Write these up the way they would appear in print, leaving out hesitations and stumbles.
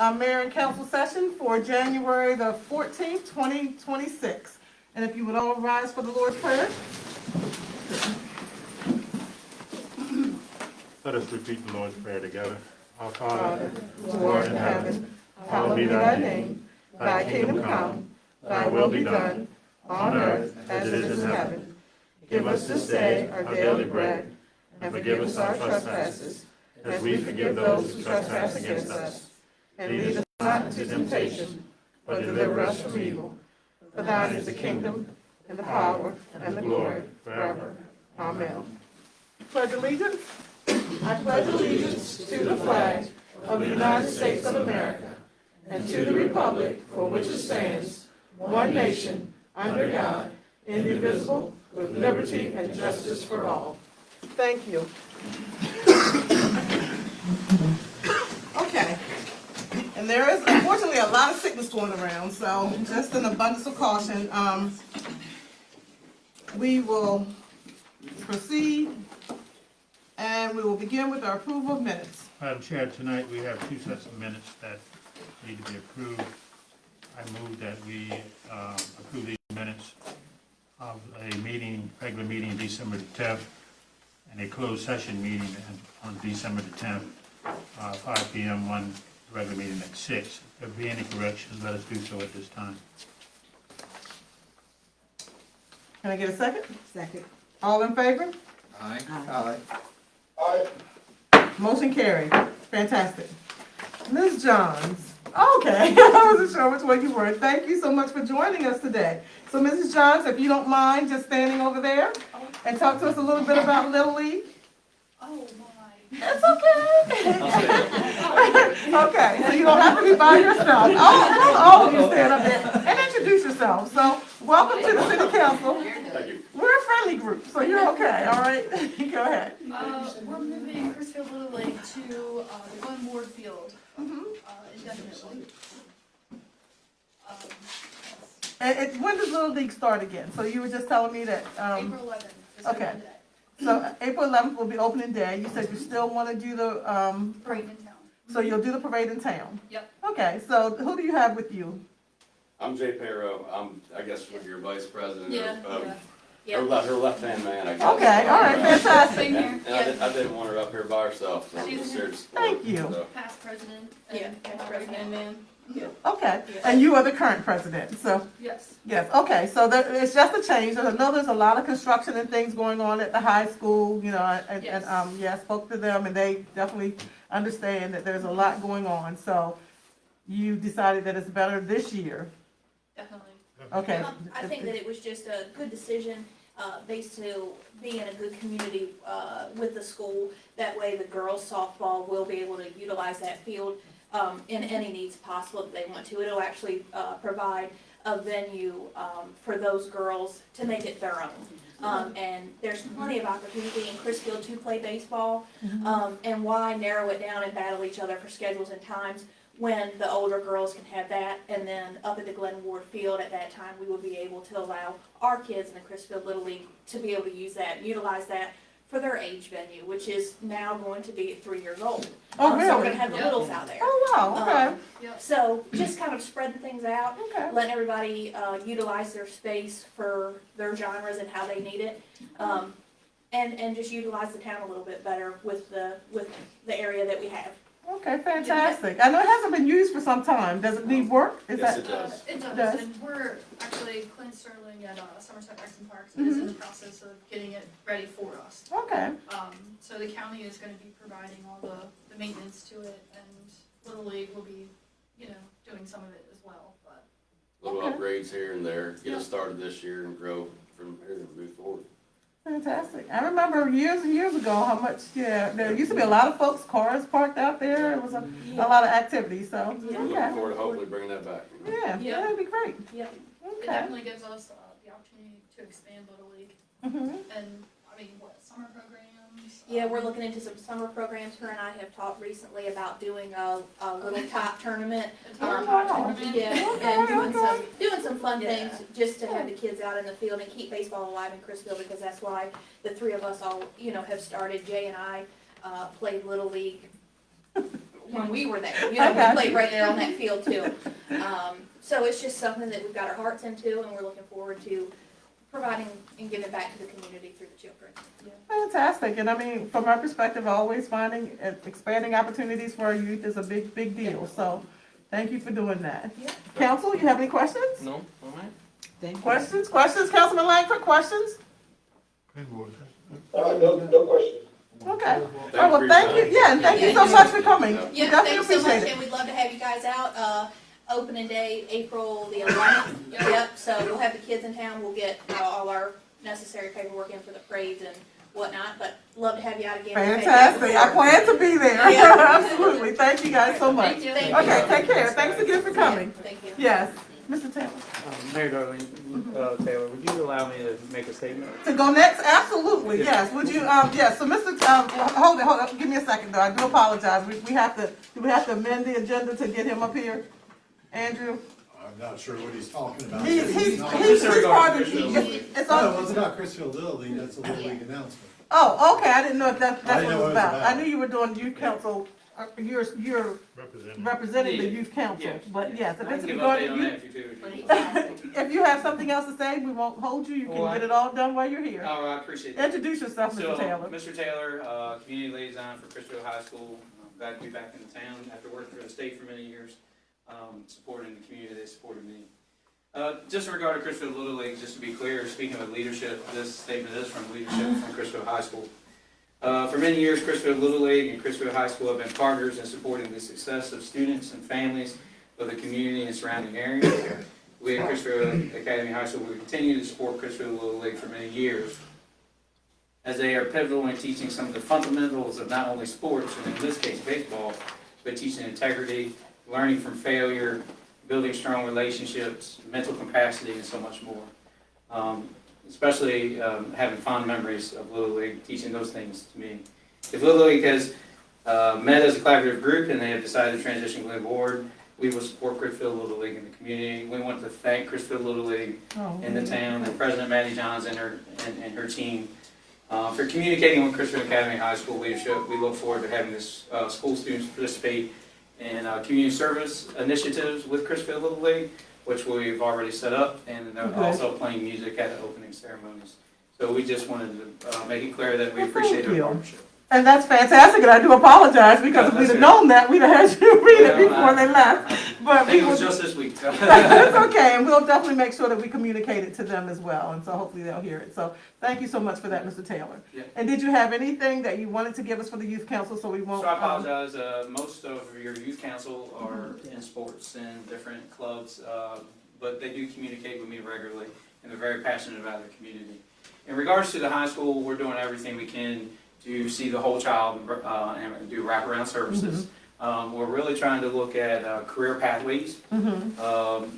mayor and council session for January the 14th, 2026. And if you would all rise for the Lord's Prayer. Let us repeat the Lord's Prayer together. Our Father, Father, who art in heaven, hallowed be thy name. Thy kingdom come, thy will be done, on earth as it is in heaven. Give us this day our daily bread, and forgive us our trespasses, as we forgive those who trespass against us. And lead us not into temptation, but deliver us from evil. For thine is the kingdom, and the power, and the glory, forever. Amen. Pledge allegiance. I pledge allegiance to the flag of the United States of America and to the republic for which it stands, one nation, under God, indivisible, with liberty and justice for all. Thank you. Okay. And there is unfortunately a lot of sickness going around, so just an abundance of caution. We will proceed. And we will begin with our approval of minutes. Madam Chair, tonight we have two sets of minutes that need to be approved. I move that we approve these minutes of a meeting, regular meeting December the 10th, and a closed session meeting on December the 10th, 5 p.m. one regular meeting at 6. If there be any corrections, let us do so at this time. Can I get a second? Second. All in favor? Aye. Aye. Motion carried. Fantastic. Ms. Johns. Okay, I wasn't sure which one you were. Thank you so much for joining us today. So Mrs. Johns, if you don't mind just standing over there and talk to us a little bit about Little League. Oh my. It's okay. Okay, so you don't have to be by yourself. All of you stand up there and introduce yourself. So welcome to the city council. We're a friendly group, so you're okay, all right? Go ahead. We're moving Chrisfield Little League to the Glen Ward Field indefinitely. And when does Little League start again? So you were just telling me that, April 11th is okay. open day. So April 11th will be opening day. You said you still want to do the, Parade in town. so you'll do the parade in town? Yep. Okay, so who do you have with you? I'm Jay Perro. I'm, I guess, your vice president. Yeah, Her left-hand man, I guess. Okay, all right, fantastic. Same here. And I didn't want her up here by herself, so I'm just here to support. Thank you. So, Past president. Yeah, past president. man. Okay, and you are the current president, so, Yes. yes, okay, so it's just a change. I know there's a lot of construction and things going on at the high school, you know, and, Yes. yeah, I spoke to them and they definitely understand that there's a lot going on, so you decided that it's better this year, Definitely. okay? I think that it was just a good decision, based to being in a good community, with the school. That way the girls softball will be able to utilize that field, in any needs possible that they want to. It'll actually, provide a venue, for those girls to make it their own. And there's plenty of opportunity in Chrisfield to play baseball. And why narrow it down and battle each other for schedules and times when the older girls can have that, and then up at the Glen Ward Field at that time, we will be able to allow our kids in the Chrisfield Little League to be able to use that, utilize that for their age venue, which is now going to be at 3 years old. Oh, So we're really? gonna have the littles out there. Oh, wow, okay, Yep. So just kind of spreading things out, okay. letting everybody, utilize their space for their genres and how they need it. And just utilize the town a little bit better with the area that we have. Okay, fantastic. I know it hasn't been used for some time. Does it need work? Is Yes, that? it does. It Does. does, and we're actually, Clint Sterling at Somerset Rexon Parks is in the process of getting it ready for us. Okay, So the county is gonna be providing all the maintenance to it, and Little League will be, doing some of it as well, but. Little Okay. upgrades here and there, get us started this year and grow from here and move forward. fantastic. I remember years and years ago how much, there used to be a lot of folks, cars parked out there. It was a lot of activity, so, Yeah. Looking okay. forward to hopefully bringing that back. Yeah, that'd be great. Yep. It Okay. definitely gives us the opportunity to expand Little League, Mhm. and, summer programs? Yeah, we're looking into some summer programs. Her and I have talked recently about doing a little top tournament. A tater tot wow. tournament? Yeah, and doing some fun Yeah. things just to have the kids out in the field and keep baseball alive in Chrisfield, because that's why the three of us all, have started. Jay and I, played Little League when we were there. You know, Okay. we played right there on that field too. So it's just something that we've got our hearts into, and we're looking forward to providing and giving back to the community through the children. Fantastic, and I mean, from my perspective, always finding and expanding opportunities for our youth is a big, big deal, so thank you for doing that. Yeah. Council, you have any questions? No, all right. Questions, Councilman Langford, questions? No questions. Okay, all Thank right, well, you for your thank you, time. yeah, and thank you so much for coming. We Yeah, definitely thanks so much, appreciate it. and we'd love to have you guys out. Opening day, April the 11th. Yep, so we'll have the kids in town. We'll get all our necessary paperwork in for the parades and whatnot, but love to have you out again. Fantastic, I plan to be there, Yeah. absolutely, thank you guys so much. Thank you. Okay, take care, thanks again for coming. Thank you. Yes, Mr. Taylor. Mayor Darlene, Taylor, would you allow me to make a statement? To go next, absolutely, yes, would you, yes, so Mr., hold it, give me a second though, I do apologize, we have to, do we have to amend the agenda to get him up here? Andrew? I'm not sure what he's talking about. He's not- part of, it's No, on, it's about Chrisfield Little League, that's a Little League announcement. oh, okay, I didn't know if that's I what didn't it know was what it was about. I about. knew you were doing youth council, you're representing the youth council, Yeah. but yes, if I it's can give regarding update on youth, that if you do. if you have something else to say, we won't hold you, you can get it all done while you're here. Oh, I appreciate that. Introduce yourself, So, Mr. Taylor. Mr. Taylor, community liaison for Chrisfield High School. I'm glad to be back in the town after working for the state for many years, supporting the community that supported me. Just in regard to Chrisfield Little League, just to be clear, speaking of leadership, this statement is from leadership from Chrisfield High School. For many years, Chrisfield Little League and Chrisfield High School have been partners in supporting the success of students and families of the community and surrounding areas. We at Chrisfield Academy High School will continue to support Chrisfield Little League for many years, as they are pivotal in teaching some of the fundamentals of not only sports, and in this case baseball, but teaching integrity, learning from failure, building strong relationships, mental capacity, and so much more. Especially having fond memories of Little League, teaching those things to me. If Little League has met as a collaborative group and they have decided to transition to the board, we will support Chrisfield Little League in the community. We want to thank Chrisfield Little League in the town, and President Maddie Johns and her team for communicating with Chrisfield Academy High School leadership. We look forward to having this school students participate in community service initiatives with Chrisfield Little League, which we've already set up, and they're also playing music at the opening ceremonies. So we just wanted to make it clear that we appreciate Thank you. our partnership. And that's fantastic, and I do apologize, because if No, we'd that's have known that, we'd have had you read it Well, before they left. I But we think it will, was just this week. it's okay, and we'll definitely make sure that we communicate it to them as well, and so hopefully they'll hear it. So thank you so much for that, Mr. Taylor. Yeah. And did you have anything that you wanted to give us for the youth council, so we won't? So I apologize, most of your youth council are in sports and different clubs, but they do communicate with me regularly, and they're very passionate about their community. In regards to the high school, we're doing everything we can to see the whole child and do wraparound services. We're really trying to look at career pathways.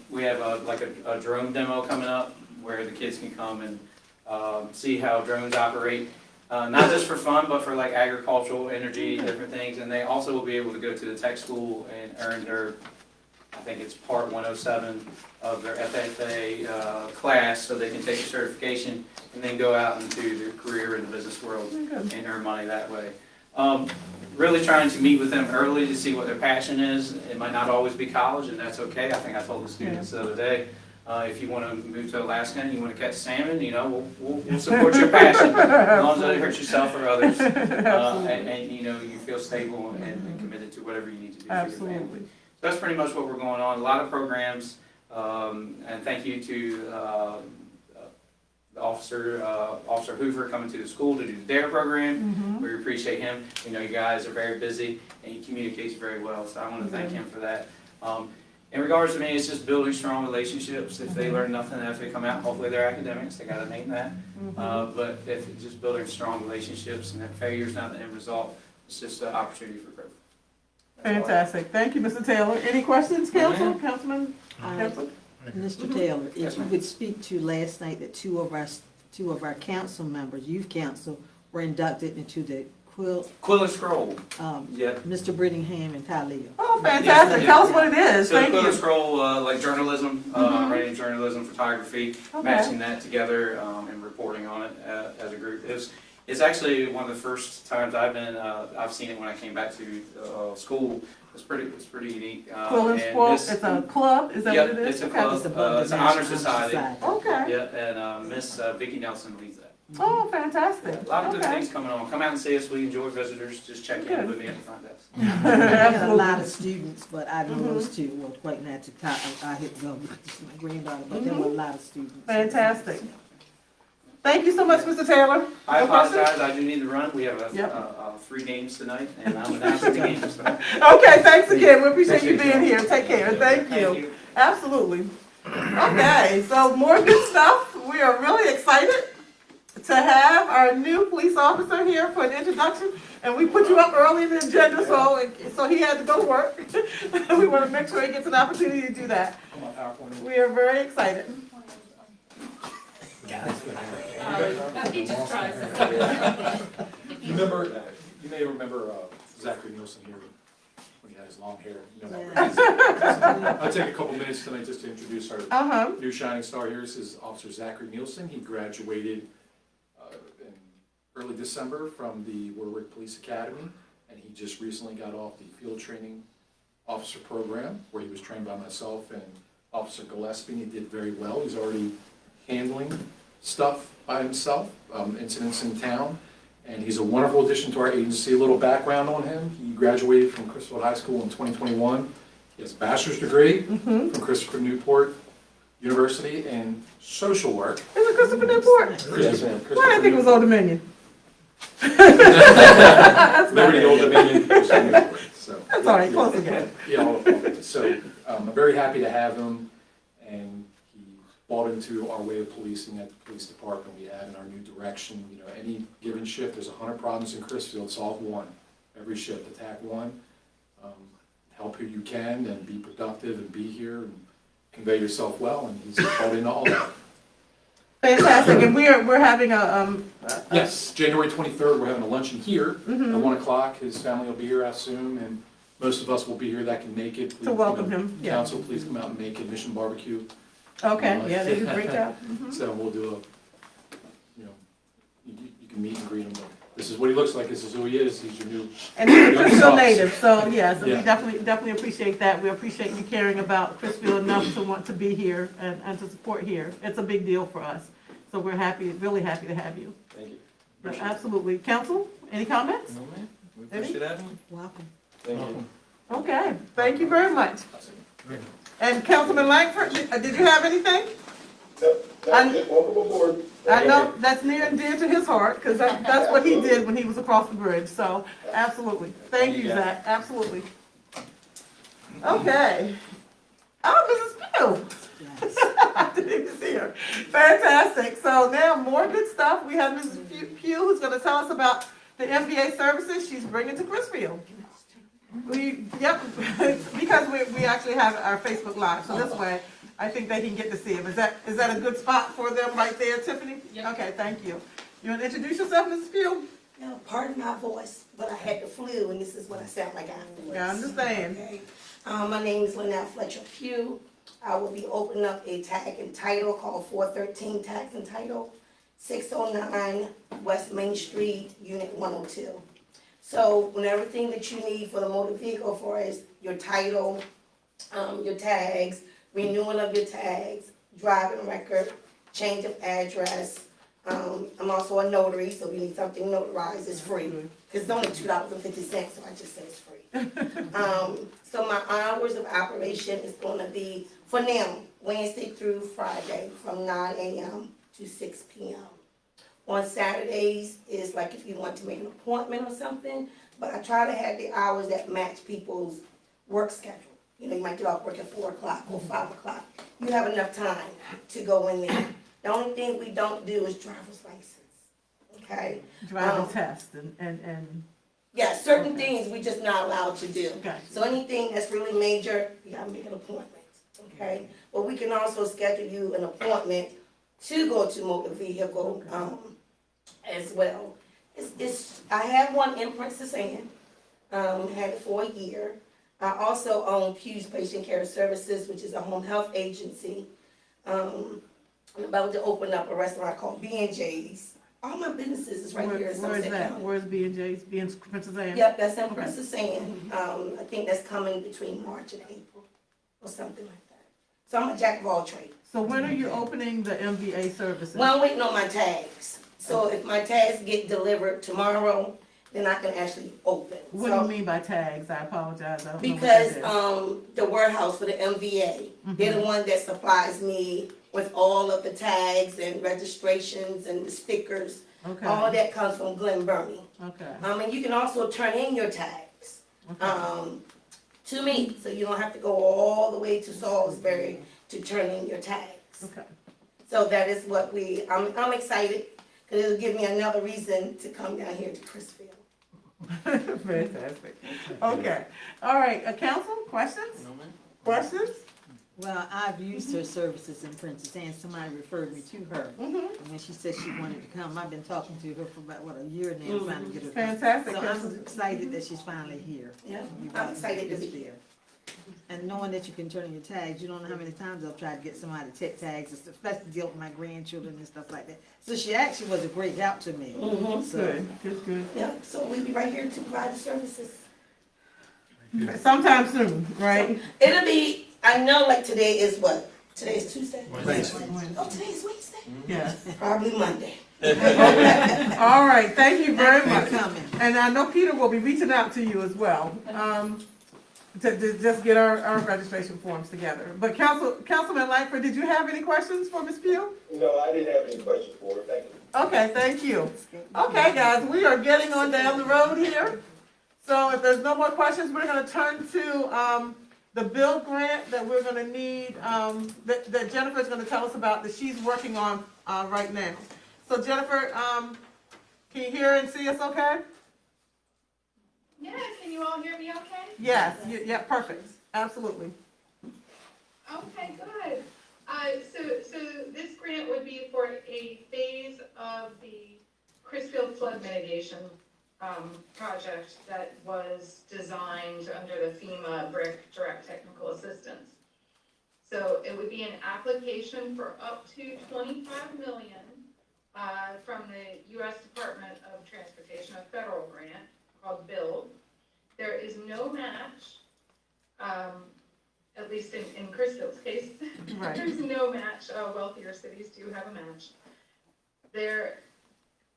We have a drone demo coming up where the kids can come and see how drones operate. Not just for fun, but for like agricultural, energy, different things. And they also will be able to go to the tech school and earn their, I think it's part 107 of their FFA class, so they can take a certification and then go out into their career in the business world and earn money that way. Really trying to meet with them early to see what their passion is. It might not always be college, and that's okay. I think I told the students the other day, if you want to move to Alaska and you want to catch salmon, we'll support your passion as long as it doesn't hurt yourself or others, and you feel stable and committed to whatever you need to do for your family. Absolutely. So that's pretty much what we're going on. A lot of programs, and thank you to the Officer Hoover coming to the school to do the DARE program. We appreciate him. We know you guys are very busy and he communicates very well, so I want to thank him for that. In regards to me, it's just building strong relationships. If they learn nothing after they come out, hopefully they're academics, they got to name that. But if it's just building strong relationships and that failure's not the end result, it's just an opportunity for growth. That's all I have. Fantastic, thank you, Mr. Taylor. Any questions, council, Councilman? Council? Mr. Taylor, Yes, if you ma'am. would speak to last night that two of our council members, youth council, were inducted into the Quilla Scroll. Yeah. Mr. Brittingham and Talia. Oh, fantastic, tell us what it is, So thank Quilla you. Scroll, like journalism, writing journalism, photography, matching that together and reporting on it as a group. It's actually one of the first times I've seen it when I came back to school. It's pretty unique. Quill and and Squirrel, Miss- it's a club, is that Yep, what it is? it's a Okay. club. It's above It's the an honor National society. Okay, Yeah, and Miss Vicki Nelson leads that. oh, fantastic. A lot of good Okay. things coming on. Come out and see us. We enjoy visitors. Just check Good. in with me at the front desk. I had a Absolutely. lot of students, but I know Mhm. those two were quite not to top. I hit go with my granddaughter, but there were a lot of students. Fantastic. Thank you so much, Mr. Taylor. I No questions? apologize. I do need to run. We have Yep. 3 games tonight, and I'm announcing the games. So. Okay, thanks again. We appreciate you Appreciate being you. here. Take care. Thank you. Thank you. Absolutely. Okay, so more good stuff. We are really excited to have our new police officer here for an introduction. And we put you up early in the agenda, so he had to go to work. We want to make sure he gets an opportunity to do that. We are very excited. You may remember Zachary Nielsen here when he had his long hair. You know that. I'll take a couple minutes tonight just to introduce our Uh-huh. new shining star here. This is Officer Zachary Nielsen. He graduated in early December from the Warwick Police Academy, and he just recently got off the field training officer program where he was trained by myself and Officer Gillespie. He did very well. He's already handling stuff by himself, incidents in town, and he's a wonderful addition to our agency. A little background on him: he graduated from Christopher High School in 2021. He has a bachelor's degree from Christopher Newport University in social work. Is it Christopher Newport? Why I think it was Old Dominion? Liberty Old Dominion. Christopher Newport. So That's all right, close again. yeah, all of them. So I'm very happy to have him, and he bought into our way of policing at the police department we have in our new direction. You know, any given shift, there's 100 problems in Chrisfield, solve one. Every shift, attack one. Help who you can and be productive and be here and convey yourself well, and he's bought into all that. Fantastic, and we're having Yes, January 23rd, we're having a luncheon here at 1 o'clock. His family will be here, I assume, and most of us will be here that can make it. To welcome him, yeah. Council, please come out and make it. Mission Barbecue. Okay, yeah, they do a great job. So we'll do you can meet and greet him. This is what he looks like, this is who he is, he's your new. And he's a young Chrisfield officer. native, so yeah, so we Yeah. definitely appreciate that. We appreciate you caring about Chrisfield enough to want to be here and to support here. It's a big deal for us, so we're happy, really happy to have you. Thank you. Yeah, absolutely. Council, any comments? No, man. We appreciate having you. Welcome. Thank you. Okay, thank you very much. And Councilman Langford, did you have anything? Welcome aboard. I know that's near and dear to his heart, because that's what he did when he was across the bridge, so absolutely. Thank you, Zach, absolutely. Okay. Oh, Mrs. Pugh. Yes. I didn't even see her. Fantastic. So now more good stuff. We have Mrs. Pugh who's going to tell us about the MVA services she's bringing to Chrisfield. Yep, because we actually have our Facebook Live, so this way I think they can get to see him. Is that a good spot for them right there, Tiffany? Yep. Okay, thank you. You want to introduce yourself, Mrs. Pugh? Now, pardon my voice, but I had the flu, and this is what I sound like afterwards. Yeah, I understand. Okay. My name is Lynette Fletcher Pugh. I will be opening up a tag and title called 413 Tags and Title, 609 West Main Street, Unit 102. So when everything that you need for the motor vehicle, for as your title, your tags, renewing of your tags, driving record, change of address. I'm also a notary, so if you need something notarized, it's free. Because it's only $2.50, so I just say it's free. So my hours of operation is going to be, for now, Wednesday through Friday, from 9 a.m. to 6 p.m. On Saturdays is like if you want to make an appointment or something, but I try to have the hours that match people's work schedule. You know, you might get off work at 4 o'clock or 5 o'clock. You have enough time to go in there. The only thing we don't do is driver's license, okay? Driving test and Yeah, certain things we just not allowed to do. Okay. So anything that's really major, you gotta make an appointment, okay? But we can also schedule you an appointment to go to motor vehicle, as well. I have one in Princess Anne, had it for a year. I also own Pugh's Patient Care Services, which is a home health agency. I'm about to open up a restaurant called B&J's All my businesses is right here in Where's Somerset that? County. Where's B&J's, Princess Anne? Yep, that's in Okay. Princess Anne. I think that's coming between March and April, or something like that. So I'm a jack of all trades. So when are you opening the MVA services? Well, I'm waiting on my tags. So if my tags get delivered tomorrow, then I can actually open. What do you mean by tags? I apologize, I don't know what Because, that is. the warehouse for the MVA, they're the one that supplies me with all of the tags and registrations and the stickers. All Okay, that comes from Glen Burnie. okay, And you can also turn in your tags, okay. to me, so you don't have to go all the way to Salisbury to turn in your tags. Okay. So that is what I'm excited, because it'll give me another reason to come down here to Chrisfield. Fantastic. Okay, all right, council, questions? No, ma'am. Questions? Well, I've used her services in Princess Anne, somebody referred me to her. Mm-hmm. And when she said she wanted to come, I've been talking to her for about, what, a year now, trying to get her. Fantastic. So I'm excited that she's finally here. Yeah, You I'm brought excited to this be here. And knowing that you can turn in your tags, you don't know how many times I've tried to get somebody to take tags, especially deal with my grandchildren and stuff like that. So she actually was a great help to me. So, Good. Yeah, so we'll be right here to provide the services. Sometime soon, right? It'll be, I know like today is what? Today is Tuesday? Wednesday. Oh, today is Wednesday? Yes. Probably Monday. All right, thank you very thank you much. for coming. And I know Peter will be reaching out to you as well, to just get our registration forms together. But Councilman Langford, did you have any questions for Ms. Pugh? No, I didn't have any questions for her, thank you. Okay, thank you. Okay, guys, we are getting on down the road here. So if there's no more questions, we're gonna turn to, the bill grant that we're gonna need, that Jennifer's gonna tell us about, that she's working on, right now. So Jennifer, can you hear and see us okay? Yeah, can you all hear me okay? Yes, yeah, perfect, absolutely. Okay, good. So this grant would be for a phase of the Chrisfield flood mitigation project that was designed under the FEMA BRIC Direct Technical Assistance. So it would be an application for up to $25 million from the U.S. Department of Transportation, a federal grant called BUILD. There is no match, at least in Chrisfield's case. Right. There's no match. Wealthier cities do have a match.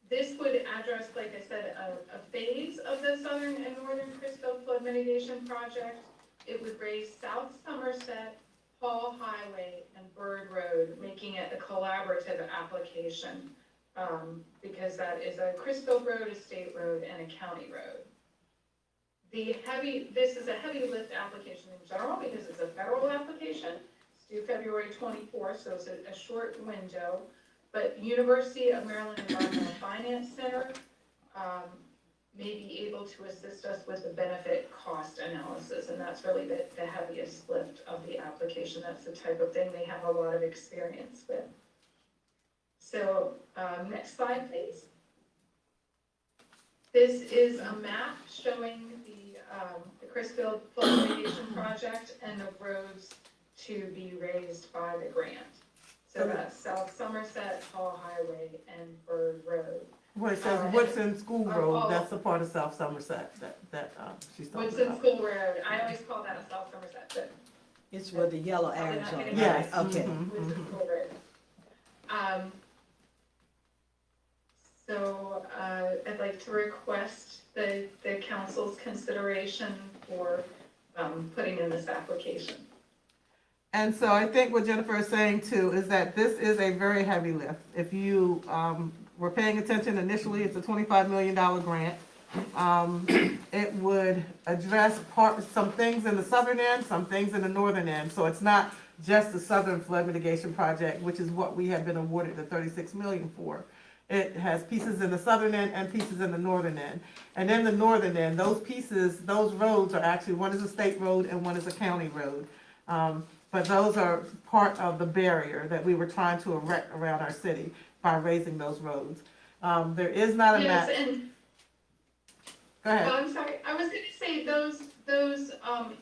This would address, like I said, a phase of the southern and northern Chrisfield flood mitigation project. It would raise South Somerset, Hall Highway, and Bird Road, making it a collaborative application, because that is a Chrisfield road, a state road, and a county road. This is a heavy lift application in general because it's a federal application. It's due February 24th, so it's a short window. But University of Maryland Environmental Finance Center may be able to assist us with the benefit cost analysis, and that's really the heaviest lift of the application. That's the type of thing they have a lot of experience with. So next slide, please. This is a map showing the Chrisfield flood mitigation project and the roads to be raised by the grant. So that's South Somerset, Hall Highway, and Bird Road. Where it says Woodson School Road, that's a part of South Somerset that she's talking Woodson about. School Road, I always call that a South Somerset, but It's where the yellow arrows are. right? Yes. Okay. Woodson School Road. So I'd like to request the council's consideration for putting in this application. And so I think what Jennifer is saying too is that this is a very heavy lift. If you were paying attention initially, it's a $25 million grant. It would address some things in the southern end, some things in the northern end. So it's not just the southern flood mitigation project, which is what we have been awarded the $36 million for. It has pieces in the southern end and pieces in the northern end. And in the northern end, those pieces, those roads are actually, one is a state road and one is a county road. But those are part of the barrier that we were trying to erect around our city by raising those roads. There is not a map. Yes, and Go ahead. I'm sorry, I was gonna say those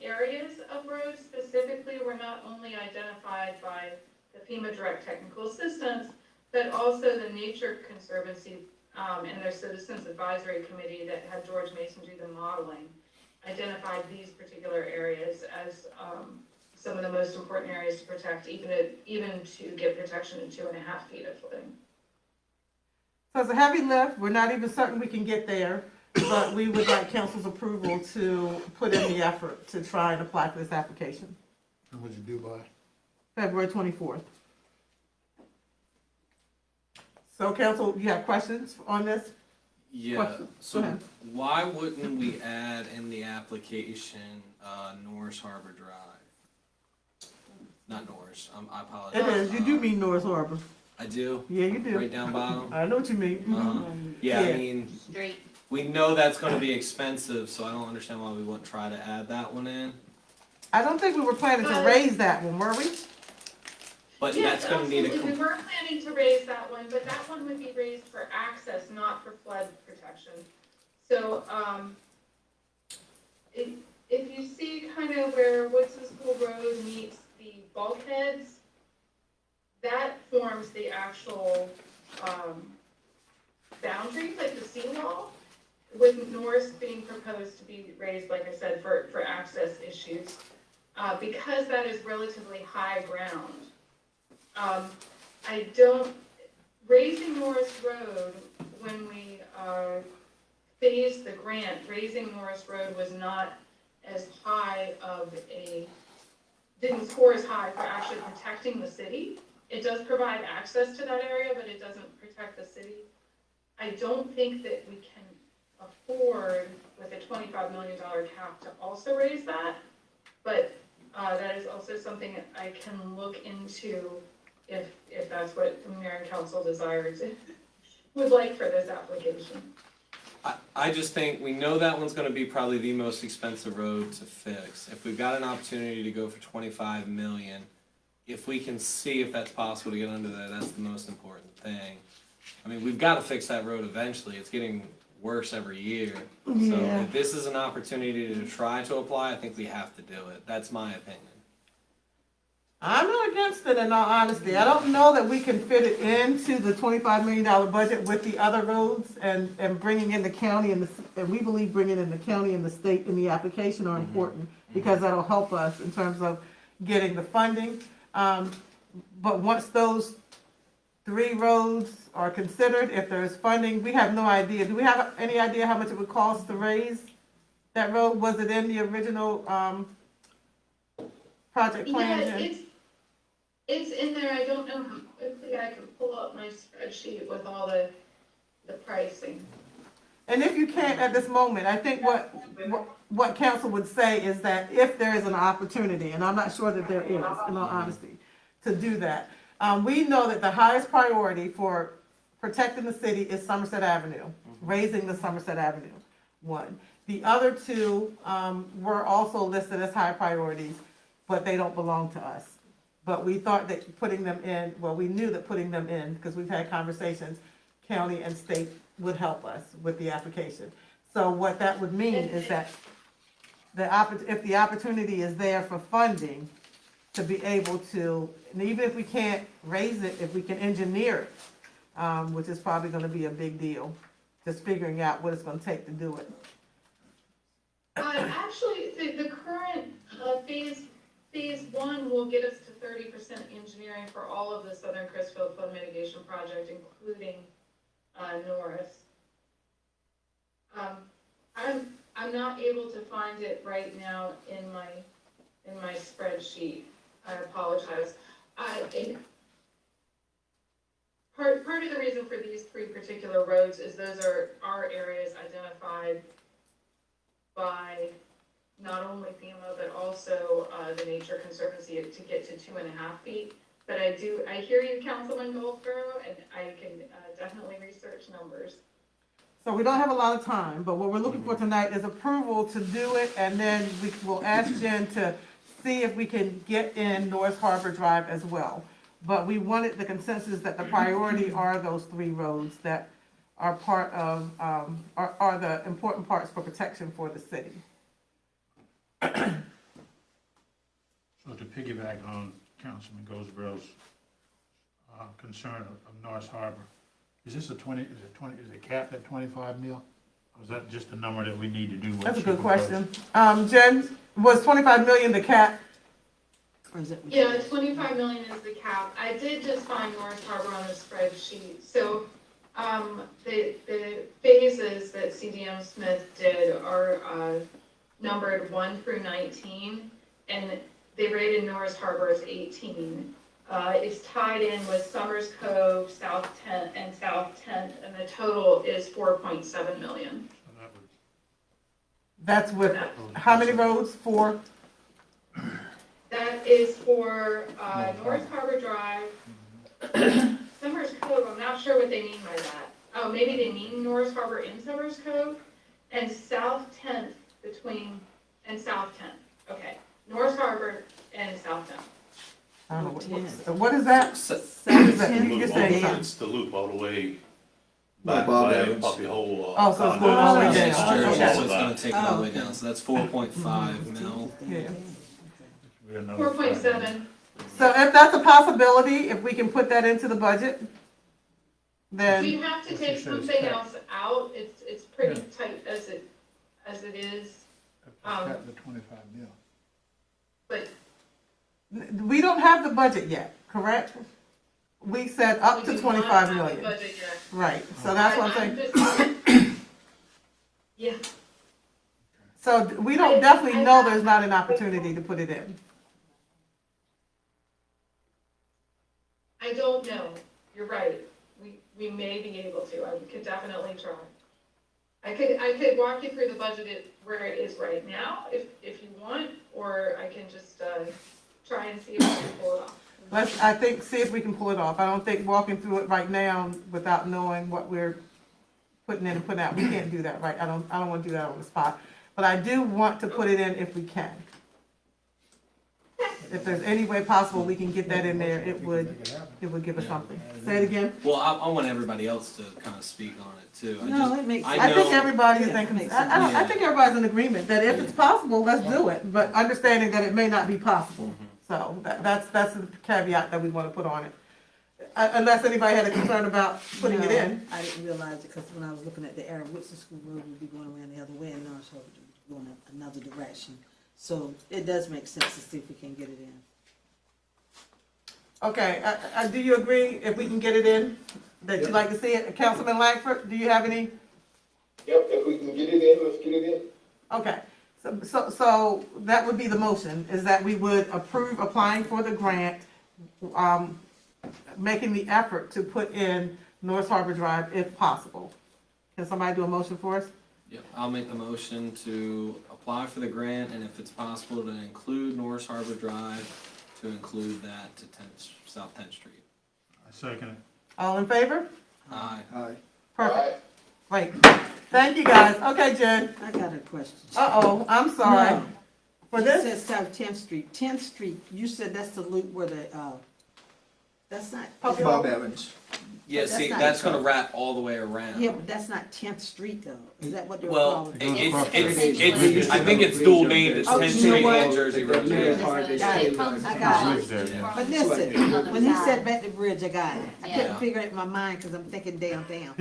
areas of roads specifically were not only identified by the FEMA Direct Technical Assistance, but also the Nature Conservancy and their Citizens Advisory Committee that had George Mason do the modeling, identified these particular areas as, some of the most important areas to protect, even to give protection to 2.5 feet of flooding. So it's a heavy lift. We're not even certain we can get there, but we would like council's approval to put in the effort to try and apply for this application. And what'd you do by? February 24th. So council, you have questions on this? Yeah, Question. Go so ahead. why wouldn't we add in the application, Norris Harbor Drive? Not Norris, I apologize. It is, you do mean Norris Harbor. I do, Yeah, you do. right down bottom. I know what you mean. Yeah, I Yeah. mean, Straight. we know that's gonna be expensive, so I don't understand why we wouldn't try to add that one in. I don't think we were planning to raise that one, were we? But Yes, that's gonna need absolutely. a, We were planning to raise that one, but that one would be raised for access, not for flood protection. So, if you see kind of where Woodson School Road meets the bulkheads, that forms the actual, boundary, like the seawall, with Norris being proposed to be raised, like I said, for access issues. Because that is relatively high ground. Raising Norris Road, when we phased the grant, raising Norris Road was not as high of didn't score as high for actually protecting the city. It does provide access to that area, but it doesn't protect the city. I don't think that we can afford, with a $25 million cap, to also raise that, but that is also something that I can look into if that's what the mayor and council desires, would like for this application. I just think, we know that one's gonna be probably the most expensive road to fix. If we've got an opportunity to go for 25 million, if we can see if that's possible to get under there, that's the most important thing. I mean, we've gotta fix that road eventually, it's getting worse every year. So Yeah. if this is an opportunity to try to apply, I think we have to do it, that's my opinion. I'm not against it in all honesty. I don't know that we can fit it into the $25 million budget with the other roads and bringing in the county and we believe bringing in the county and the state in the application are important because that'll help us in terms of getting the funding. But once those 3 roads are considered, if there's funding, we have no idea. Do we have any idea how much it would cost to raise that road? Was it in the original, project plan? Yeah, it's in there. I don't know how quickly I can pull up my spreadsheet with all the pricing. And if you can't at this moment, I think what council would say is that if there is an opportunity, and I'm not sure that there is, in all honesty, to do that. We know that the highest priority for protecting the city is Somerset Avenue, raising the Somerset Avenue one. The other 2 were also listed as high priorities, but they don't belong to us. But we thought that putting them in, well, we knew that putting them in, because we've had conversations, county and state would help us with the application. So what that would mean is that if the opportunity is there for funding, to be able to, and even if we can't raise it, if we can engineer it, which is probably gonna be a big deal, just figuring out what it's gonna take to do it. Actually, the current phase 1 will get us to 30% engineering for all of the Southern Crisfield flood mitigation project, including Norris. I'm not able to find it right now in my spreadsheet. I apologize. Part of the reason for these 3 particular roads is those are our areas identified by not only FEMA, but also the Nature Conservancy to get to 2.5 feet. But I hear you, Councilman Goldsboro, and I can definitely research numbers. So we don't have a lot of time, but what we're looking for tonight is approval to do it, and then we will ask Jen to see if we can get in Norris Harbor Drive as well. But we wanted the consensus that the priority are those 3 roads that are part of, are the important parts for protection for the city. So to piggyback on Councilman Goldsboro's concern of Norris Harbor, Is this is it capped at 25 mil? Or is that just a number that we need to do? what That's a she good proposed? question. Jen, was 25 million the cap? Or is it? Yeah, 25 million is the cap. I did just find North Harbor on the spreadsheet. So, the phases that CDM Smith did are, numbered 1 through 19, and they rated North Harbor as 18. It's tied in with Summers Cove, South 10th, and South 10th, and the total is 4.7 million. So that would- That's with, how many roads? 4? That is for, North Harbor Drive, Summers Cove, I'm not sure what they mean by that. Oh, maybe they mean North Harbor in Summers Cove, and South 10th and South 10th, okay. North Harbor and South 10th. I don't know, what is that? What is that? You just saying something. It's the loop all the way By back Bob by Evans. Puppy Hole. Oh, so it's going all the way Yeah, down. it's Okay. so it's gonna take it all the way down, so that's 4.5 mil. Yeah. we got another 4.7, So if that's a possibility, if we can put that into the budget, if then, you have to What take she said is something capped. else out, it's pretty tight as it is, It's capped at 25 mil. but we don't have the budget yet, correct? We said up we to do not 25 have a million. budget yet. Right, so that's what I'm saying. just- Yeah, So we don't definitely know there's not an opportunity to put it in. I don't know, you're right, we may be able to, I could definitely try. I could walk you through the budget where it is right now, if you want, or I can just, try and see if I can pull it off. I think, see if we can pull it off. I don't think walking through it right now without knowing what we're putting in and putting out, we can't do that, right? I don't want to do that on the spot. But I do want to put it in if we can. If there's any way possible we can get that in there, it would give us something. Say it again. Well, I want everybody else to kind of speak on it too. No, it makes sense. I think know- everybody is Yeah, thinking, makes I think everybody's in agreement that if it's possible, let's do it, but understanding that it may not be possible. So that's the caveat that we want to put on it. Unless anybody had a concern about putting it in. I didn't realize it, because when I was looking at the Aaron Woodson School Road, would be going around the other way, and North Harbor would be going another direction. So it does make sense to see if we can get it in. Okay, do you agree if we can get it in, that you'd like to see it? Councilman Langford, do you have any? Yep, if we can get it in, let's get it in. Okay, so that would be the motion, is that we would approve applying for the grant, making the effort to put in North Harbor Drive if possible. Can somebody do a motion for us? Yeah, I'll make the motion to apply for the grant, and if it's possible to include Norris Harbor Drive, to include that to South 10th Street. I second it. All in favor? Aye. Perfect. Great. Thank you, guys. Okay, Jen. I got a question. Uh-oh, I'm sorry. No. For You this, said South 10th Street. 10th Street, you said that's the loop where the, that's not. Bob Evans. Yeah, That's see, not that's true. gonna wrap all the way around. Yeah, but that's not 10th Street though. Is that what they're Well, calling? it's, I think it's dual named, it's Oh, 10th you know Street what? and Jersey Road. Yeah. Got it. I got it. Bridge there. But listen, when he said back the bridge, I got it. I couldn't Yeah. figure it in my mind because I'm thinking downtown.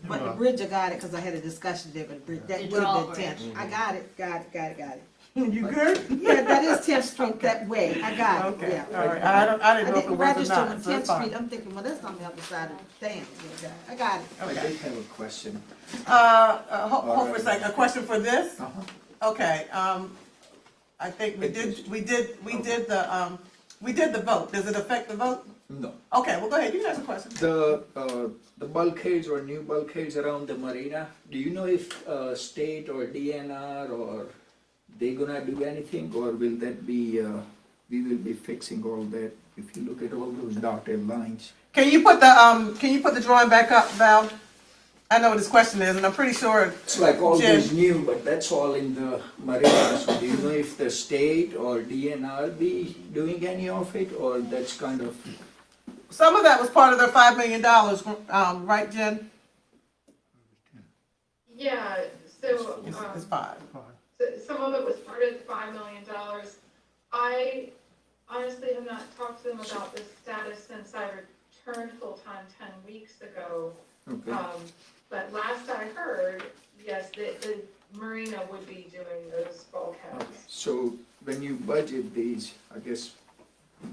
But the bridge, I got it because I had a discussion there, but the bridge, that would have been 10th. I got it. you good? Yeah, that is 10th Street that way. I got it, Okay, yeah. all right. I didn't know if it didn't was or register not, on so it's 10th Street. fine. I'm thinking, well, that's on the other side of town. Yeah, I got it. Okay. I did have a question. Hold for a second. A question for this? Okay, I think we did the vote. Does it affect the vote? No. Okay, well, go ahead. You can ask a question. The bulkheads or new bulkheads around the marina, do you know if state or DNR or they gonna do anything, or will that be, we will be fixing all that if you look at all those dotted lines? Can you put the drawing back up, Val? I know what this question is, and I'm pretty sure. It's like all Jen- those new, but that's all in the marina, so do you know if the state or DNR be doing any of it, or that's kind of? Some of that was part of their $5 million, right, Jen? Yeah, so, It's 5. some of it was part of the $5 million. I honestly have not talked to them about this status since I turned full-time 10 weeks ago. Okay. But last I heard, yes, the marina would be doing those bulkheads. So when you budget these, I guess,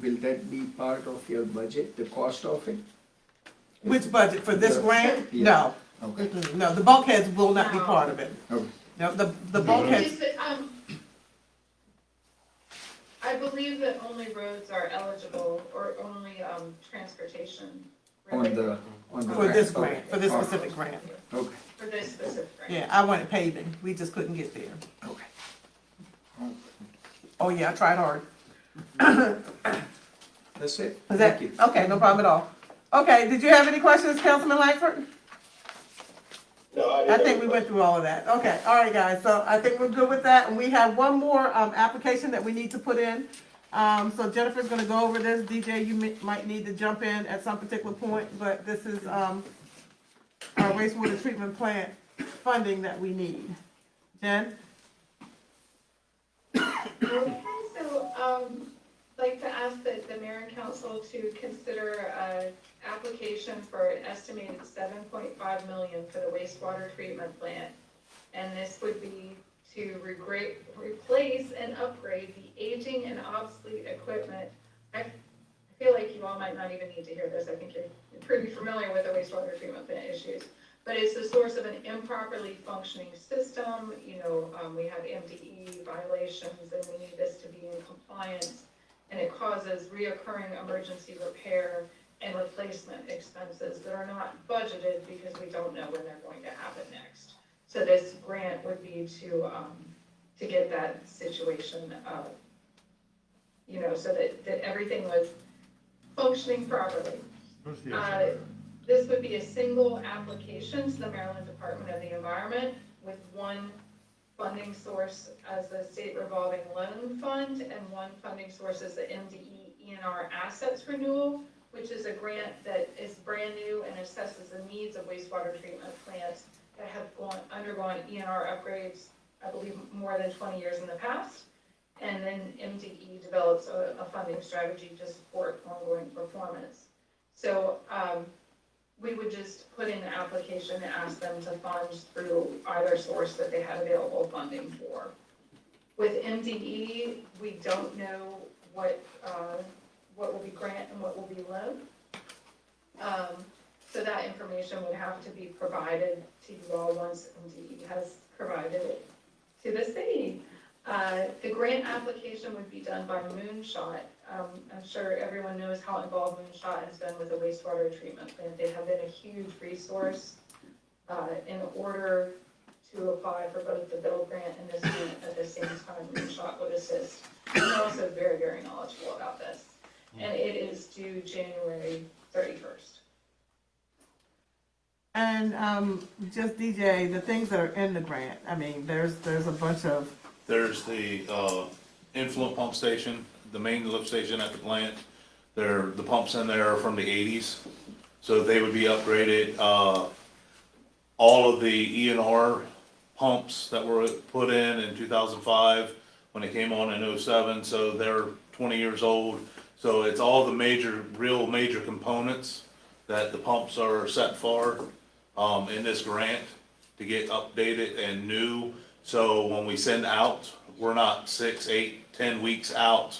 will that be part of your budget, the cost of it? Which budget, for this Yeah. grant? Yeah. No. Okay. Mm-mm, no, the bulkheads will not be No. part of it. Okay. No, the bulkheads, It's that, I believe that only roads are eligible, or only, transportation On related the, on the. for this okay. grant, for this Okay. specific grant. Okay, for this specific grant. Yeah, I wanted paving, we just couldn't get there. okay. Oh, yeah, I tried hard. That's it? Is that, Thank you. okay, no problem at all. Okay, did you have any questions, Councilman Langford? No, I I didn't. think we went through all of that. Okay, all right, guys, so I think we're good with that, and we have one more, application that we need to put in. So Jennifer's gonna go over this. DJ, you might need to jump in at some particular point, but this is, our wastewater treatment plant funding that we need. Jen? Okay, so, like to ask the mayor and council to consider a application for an estimated $7.5 million for the wastewater treatment plant. And this would be to replace and upgrade the aging and obsolete equipment. I feel like you all might not even need to hear this. I think you're pretty familiar with the wastewater treatment plant issues. But it's the source of an improperly functioning system. You know, we have MDE violations, and we need this to be in compliance. And it causes reoccurring emergency repair and replacement expenses that are not budgeted because we don't know when they're going to happen next. So this grant would be to get that situation, you know, so that everything was functioning properly. This would be a single application to the Maryland Department of the Environment with one funding source as the state revolving loan fund and one funding source as the MDE ENR assets renewal, which is a grant that is brand new and assesses the needs of wastewater treatment plants that have undergone ENR upgrades, I believe, more than 20 years in the past. And then MDE develops a funding strategy to support ongoing performance. So we would just put in the application and ask them to fund through either source that they have available funding for. With MDE, we don't know what will be grant and what will be loan. So that information would have to be provided to you all once MDE has provided it to the city. The grant application would be done by Moonshot. I'm sure everyone knows how involved Moonshot has been with the wastewater treatment plant. They have been a huge resource in order to apply for both the Bill grant and this grant at the same time. Moonshot would assist. And they're also very, very knowledgeable about this. And it is due January 31st. And, just DJ, the things that are in the grant, I mean, there's a bunch of, There's the influent pump station, the main lift station at the plant. The pumps in there are from the 80s, so they would be upgraded. All of the ENR pumps that were put in 2005, when they came on in 07, so they're 20 years old. So it's all the real major components that the pumps are set for in this grant to get updated and new. So when we send out, we're not 6, 8, 10 weeks out.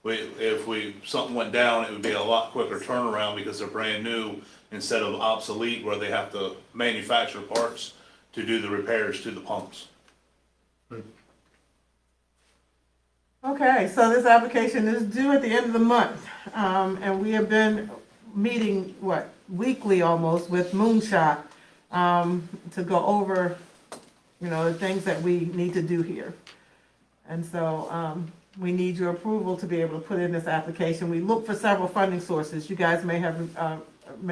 If something went down, it would be a lot quicker turnaround because they're brand new instead of obsolete where they have to manufacture parts to do the repairs to the pumps. okay, so this application is due at the end of the month. And we have been meeting, weekly almost with Moonshot, to go over, the things that we need to do here. And so, we need your approval to be able to put in this application. We looked for several funding sources. You guys may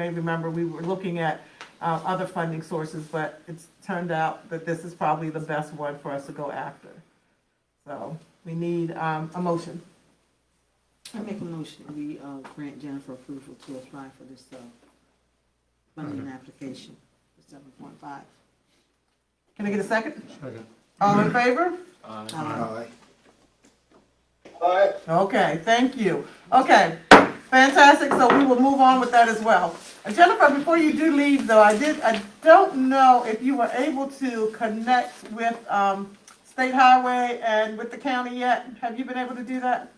remember we were looking at, other funding sources, but it's turned out that this is probably the best one for us to go after. So, we need, a motion. I make a motion, we, grant Jennifer approval to apply for this, funding application for 7.5. Can I get a second? Second. All in favor? Aye. Aye. Okay, thank you. Okay, Fantastic, so we will move on with that as well. Jennifer, before you do leave though, I don't know if you were able to connect with, State Highway and with the county yet. Have you been able to do that?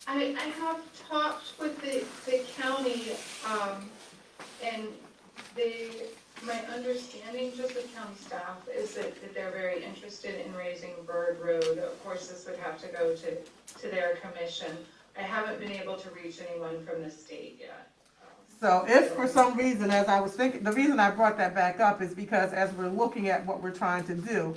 I have talked with the county, and my understanding just with county staff is that they're very interested in raising Bird Road. Of course, this would have to go to their commission. I haven't been able to reach anyone from the state yet. So if for some reason, as I was thinking, the reason I brought that back up is because as we're looking at what we're trying to do,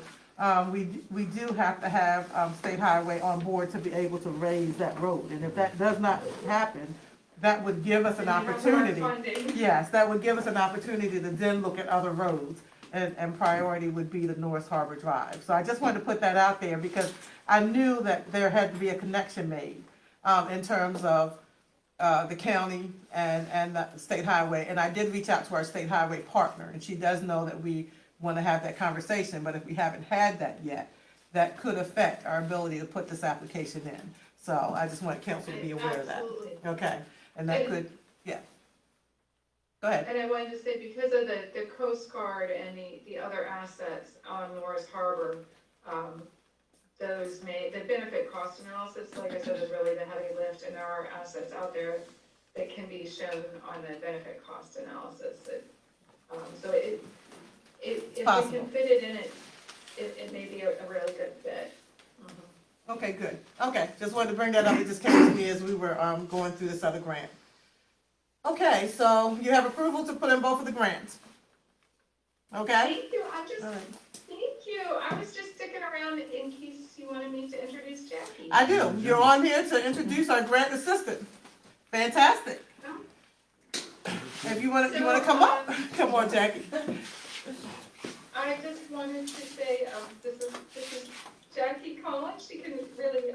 we do have to have, State Highway on board to be able to raise that road. And if that does not happen, that would give us an opportunity. Yes, that would give us an opportunity to then look at other roads. And priority would be the North Harbor Drive. So I just wanted to put that out there because I knew that there had to be a connection made, in terms of, the county and the State Highway. And I did reach out to our State Highway partner, and she does know that we want to have that conversation, but if we haven't had that yet, that could affect our ability to put this application in. So I just want council to be aware of that. Absolutely. Okay, and that could, yeah. Go ahead. And I wanted to say, because of the Coast Guard and the other assets on Norris Harbor, the benefit cost analysis, like I said, is really the heavy lift, and there are assets out there that can be shown on the benefit cost analysis. So if we can fit it in, it may be a really good fit. Okay, good. Okay, just wanted to bring that up. It just came to me as we were going through this other grant. Okay, so you have approval to put in both of the grants. Okay? Thank you. All right. Thank you. I was just sticking around in case you wanted me to introduce Jackie. I do. You're on here to introduce our grant assistant. Fantastic. If you want to come up, come on, Jackie. I just wanted to say, this is Jackie Collins. She can really,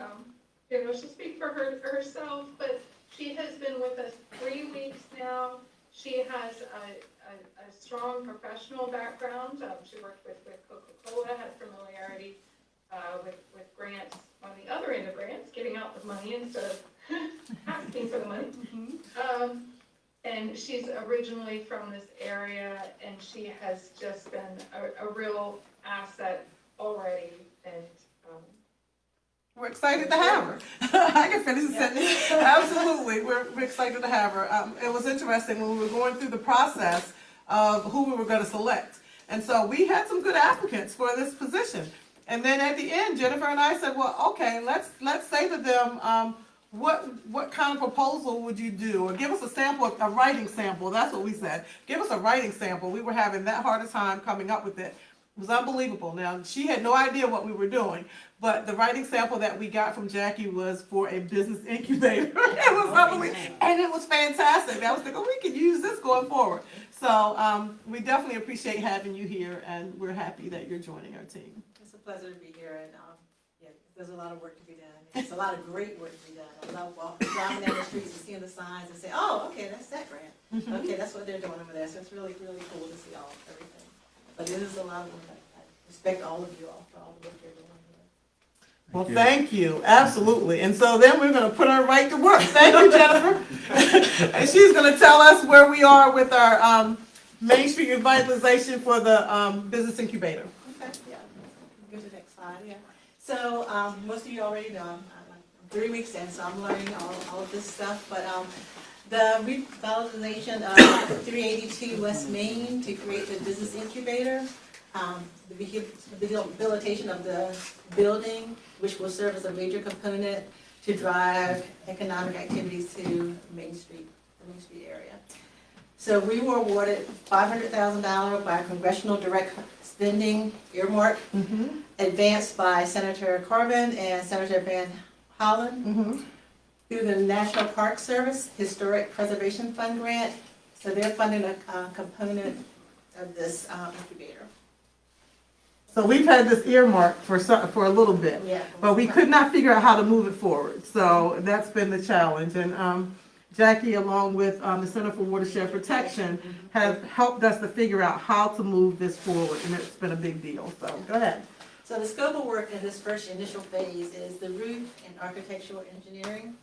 she'll speak for herself, but she has been with us 3 weeks now. She has a strong professional background. She worked with Coca-Cola, had familiarity with grants on the other end of grants, giving out the money instead of asking for the money. And she's originally from this area, and she has just been a real asset already. And we're excited to have her. I can finish the sentence. Absolutely, we're excited to have her. It was interesting when we were going through the process of who we were going to select, and so we had some good applicants for this position. And then at the end, Jennifer and I said, "Well, okay, let's say to them, what kind of proposal would you do, or give us a sample, a writing sample." That's what we said. Give us a writing sample. We were having that hard a time coming up with it. It was unbelievable. Now, she had no idea what we were doing, but the writing sample that we got from Jackie was for a business incubator. It was unbelievable, and it was fantastic. I was thinking, we could use this going forward. So we definitely appreciate having you here, and we're happy that you're joining our team. It's a pleasure to be here, and yeah, there's a lot of work to be done. It's a lot of great work to be done. I love driving down the streets and seeing the signs and say, oh, okay, that's that grant. Okay, that's what they're doing over there. So it's really, really cool to see everything. But it is a lot of work. I respect all of you all for all the work you're doing here. Well, thank you. Absolutely. And so then we're going to put her right to work. Thank you, Jennifer. And she's going to tell us where we are with our Main Street revitalization for the business incubator. Okay, yeah. Go to the next slide, yeah. So most of you already know, I'm 3 weeks in, so I'm learning all of this stuff. But the revitalization of 382 West Main to create the business incubator, the rehabilitation of the building, which will serve as a major component to drive economic activities to Main Street, the Main Street area. So we were awarded $500,000 by congressional direct spending earmark, advanced by Senator Corbin and Senator Van Hollen through the National Park Service Historic Preservation Fund grant. So they're funding a component of this incubator. So we've had this earmarked for a little bit, but we could not figure out how to move it forward. So that's been the challenge. And Jackie, along with the Center for Watershed Protection, have helped us to figure out how to move this forward, and it's been a big deal. So go ahead. So the scope of work in this first initial phase is the roof and architectural engineering,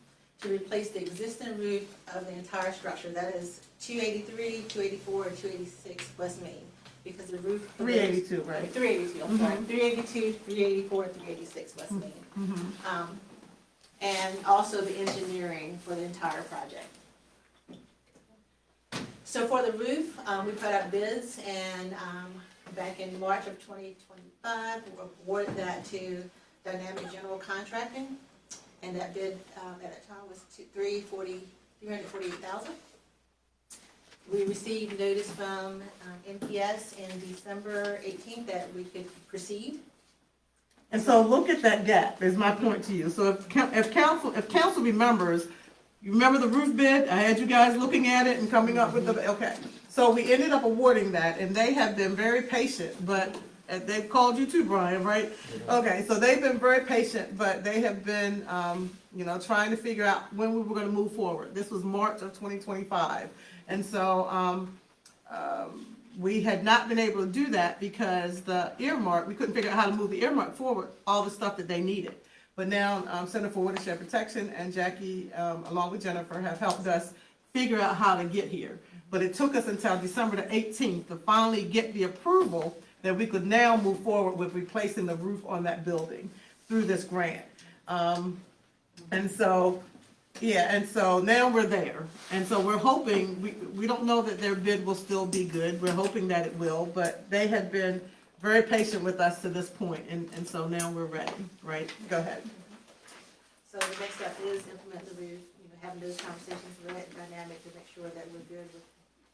to replace the existing roof of the entire structure. That is 283, 284, and 286 West Main, because the roof. 382, right? 382, I'm sorry, 382, 384, and 386 West Main. Mhm. And also the engineering for the entire project. So for the roof, we put out bids, and back in March of 2025, we awarded that to Dynamic General Contracting, and that bid at that time was $348,000. We received notice from NPS in December 18th that we could proceed. And so look at that gap, is my point to you. So if council remembers, you remember the roof bid? I had you guys looking at it and coming up with the, okay. So we ended up awarding that, and they have been very patient, but they've called you too, Brian, right? Okay, so they've been very patient, but they have been, trying to figure out when we were gonna move forward. This was March of 2025. And so, we had not been able to do that because the earmark, we couldn't figure out how to move the earmark forward, all the stuff that they needed. But now, Center for Watershed Protection and Jackie, along with Jennifer, have helped us figure out how to get here. But it took us until December the 18th to finally get the approval that we could now move forward with replacing the roof on that building through this grant. And so now we're there. And so we're hoping, we don't know that their bid will still be good. We're hoping that it will, but they have been very patient with us to this point, and so now we're ready, right? Go ahead. So the next step is implement the roof, having those conversations with Dynamic to make sure that we're good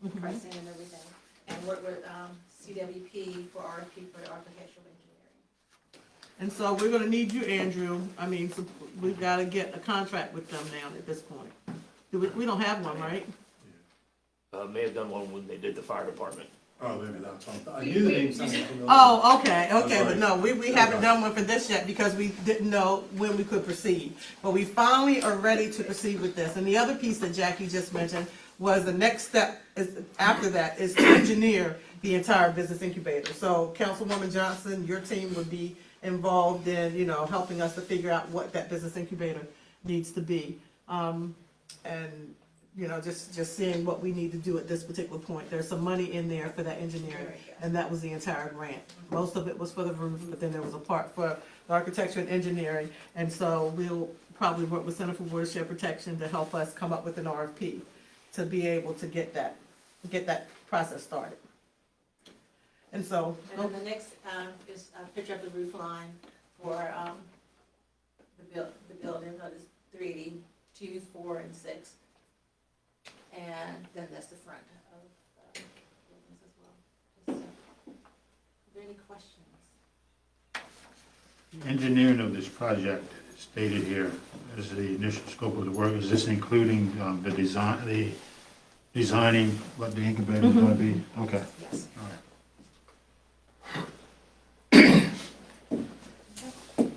with pricing and everything. And work with CWP for RFP for the architectural engineering. And so we're gonna need you, Andrew. So we've gotta get a contract with them now at this point. We don't have one, right? May have done one when they did the fire department. Oh, maybe that's something. I knew the name sounded familiar. Oh, okay, but no, we haven't done one for this yet because we didn't know when we could proceed. But we finally are ready to proceed with this. And the other piece that Jackie just mentioned was the next step after that is to engineer the entire business incubator. So Councilwoman Johnson, your team would be involved in, helping us to figure out what that business incubator needs to be. And just seeing what we need to do at this particular point. There's some money in there for that engineering, and that was the entire grant. Most of it was for the roof, but then there was a part for the architecture and engineering. And so we'll probably work with Center for Watershed Protection to help us come up with an RFP to be able to get that process started. And so. And then the next is a picture of the roof line for the building, that is 382, 4, and 6. And then that's the front of buildings as well. Are there any questions? Engineering of this project stated here as the initial scope of the work. Is this including the designing what the incubator is going to be? Okay. Yes. All right.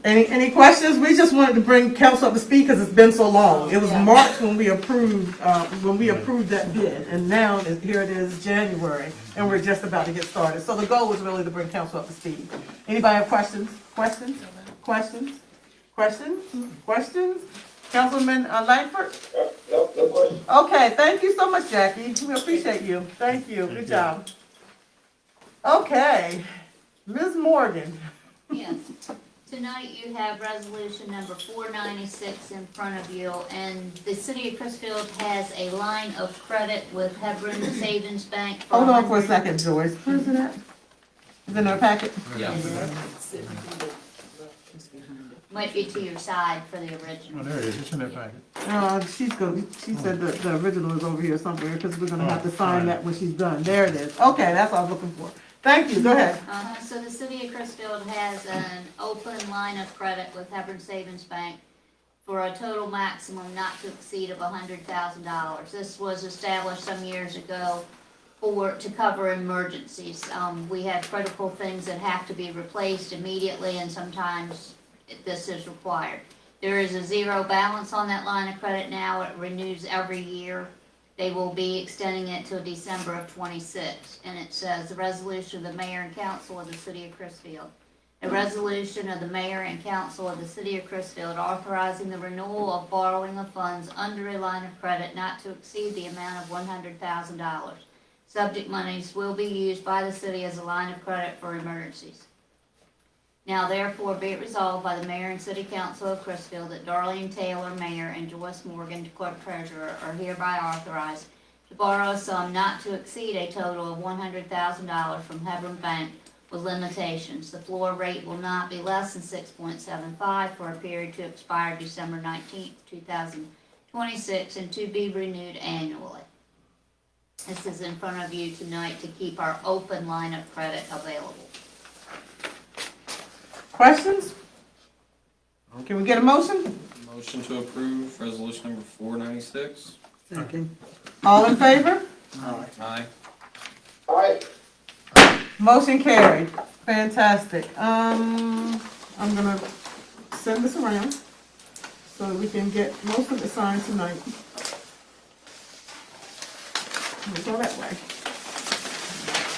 Any questions? We just wanted to bring council up to speed because it's been so long. It was March when we approved that bid, and now here it is January, and we're just about to get started. So the goal was really to bring council up to speed. Anybody have questions? Questions? Questions? Questions? Questions? Councilman Langford? No question. Okay, thank you so much, Jackie. We appreciate you. Thank you. Good job. Okay, Ms. Morgan. Yes. Tonight you have resolution number 496 in front of you, and the city of Chrisfield has a line of credit with Hebron Savings Bank. Hold on for a second, Joyce. Where's it at? Is it in our packet? Yeah. Might be to your side for the original. Oh, there it is. It's in that packet. She said that the original is over here somewhere because we're gonna have to sign that when she's done. There it is. Okay, that's what I was looking for. Thank you. Go ahead. So the city of Chrisfield has an open line of credit with Hebron Savings Bank for a total maximum not to exceed of $100,000. This was established some years ago to cover emergencies. We have critical things that have to be replaced immediately, and sometimes this is required. There is a zero balance on that line of credit now. It renews every year. They will be extending it till December of '26. And it says, the resolution of the mayor and council of the city of Chrisfield. A resolution of the mayor and council of the city of Chrisfield authorizing the renewal of borrowing of funds under a line of credit not to exceed the amount of $100,000. Subject monies will be used by the city as a line of credit for emergencies. Now therefore be it resolved by the mayor and city council of Chrisfield that Darlene Taylor, mayor, and Joyce Morgan, clerk treasurer, are hereby authorized to borrow a sum not to exceed a total of $100,000 from Hebron Bank with limitations. The floor rate will not be less than 6.75 for a period to expire December 19th, 2026, and to be renewed annually. This is in front of you tonight to keep our open line of credit available. Questions? Can we get a motion? Motion to approve resolution number 496. Second. All in favor? Aye. Aye. Motion carried. Fantastic. I'm gonna send this around so that we can get most of it signed tonight. We'll go that way.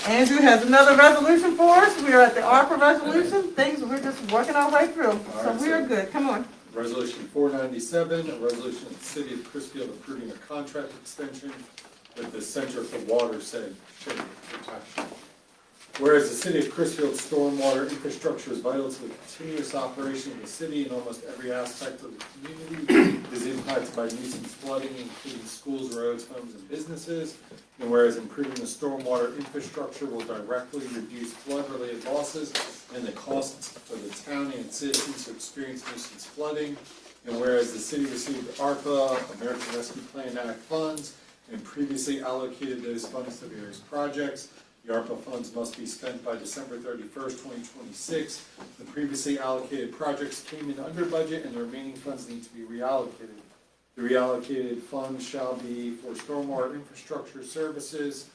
Andrew has another resolution for us. We are at the ARPA resolution. We're just working our way through. So we are good. Come on. Resolution 497, a resolution of the city of Chrisfield approving a contract extension with the Center for Watershed Protection. Whereas the city of Chrisfield's stormwater infrastructure is vital to the continuous operation of the city in almost every aspect of the community, it is impacted by nuisance flooding, including schools, roads, homes, and businesses. And whereas improving the stormwater infrastructure will directly reduce flood-related losses and the costs for the town and its citizens who experience nuisance flooding. And whereas the city received ARPA, American Rescue Plan Act funds, and previously allocated those funds to various projects, the ARPA funds must be spent by December 31st, 2026. The previously allocated projects came in under budget and the remaining funds need to be reallocated. The reallocated funds shall be for stormwater infrastructure services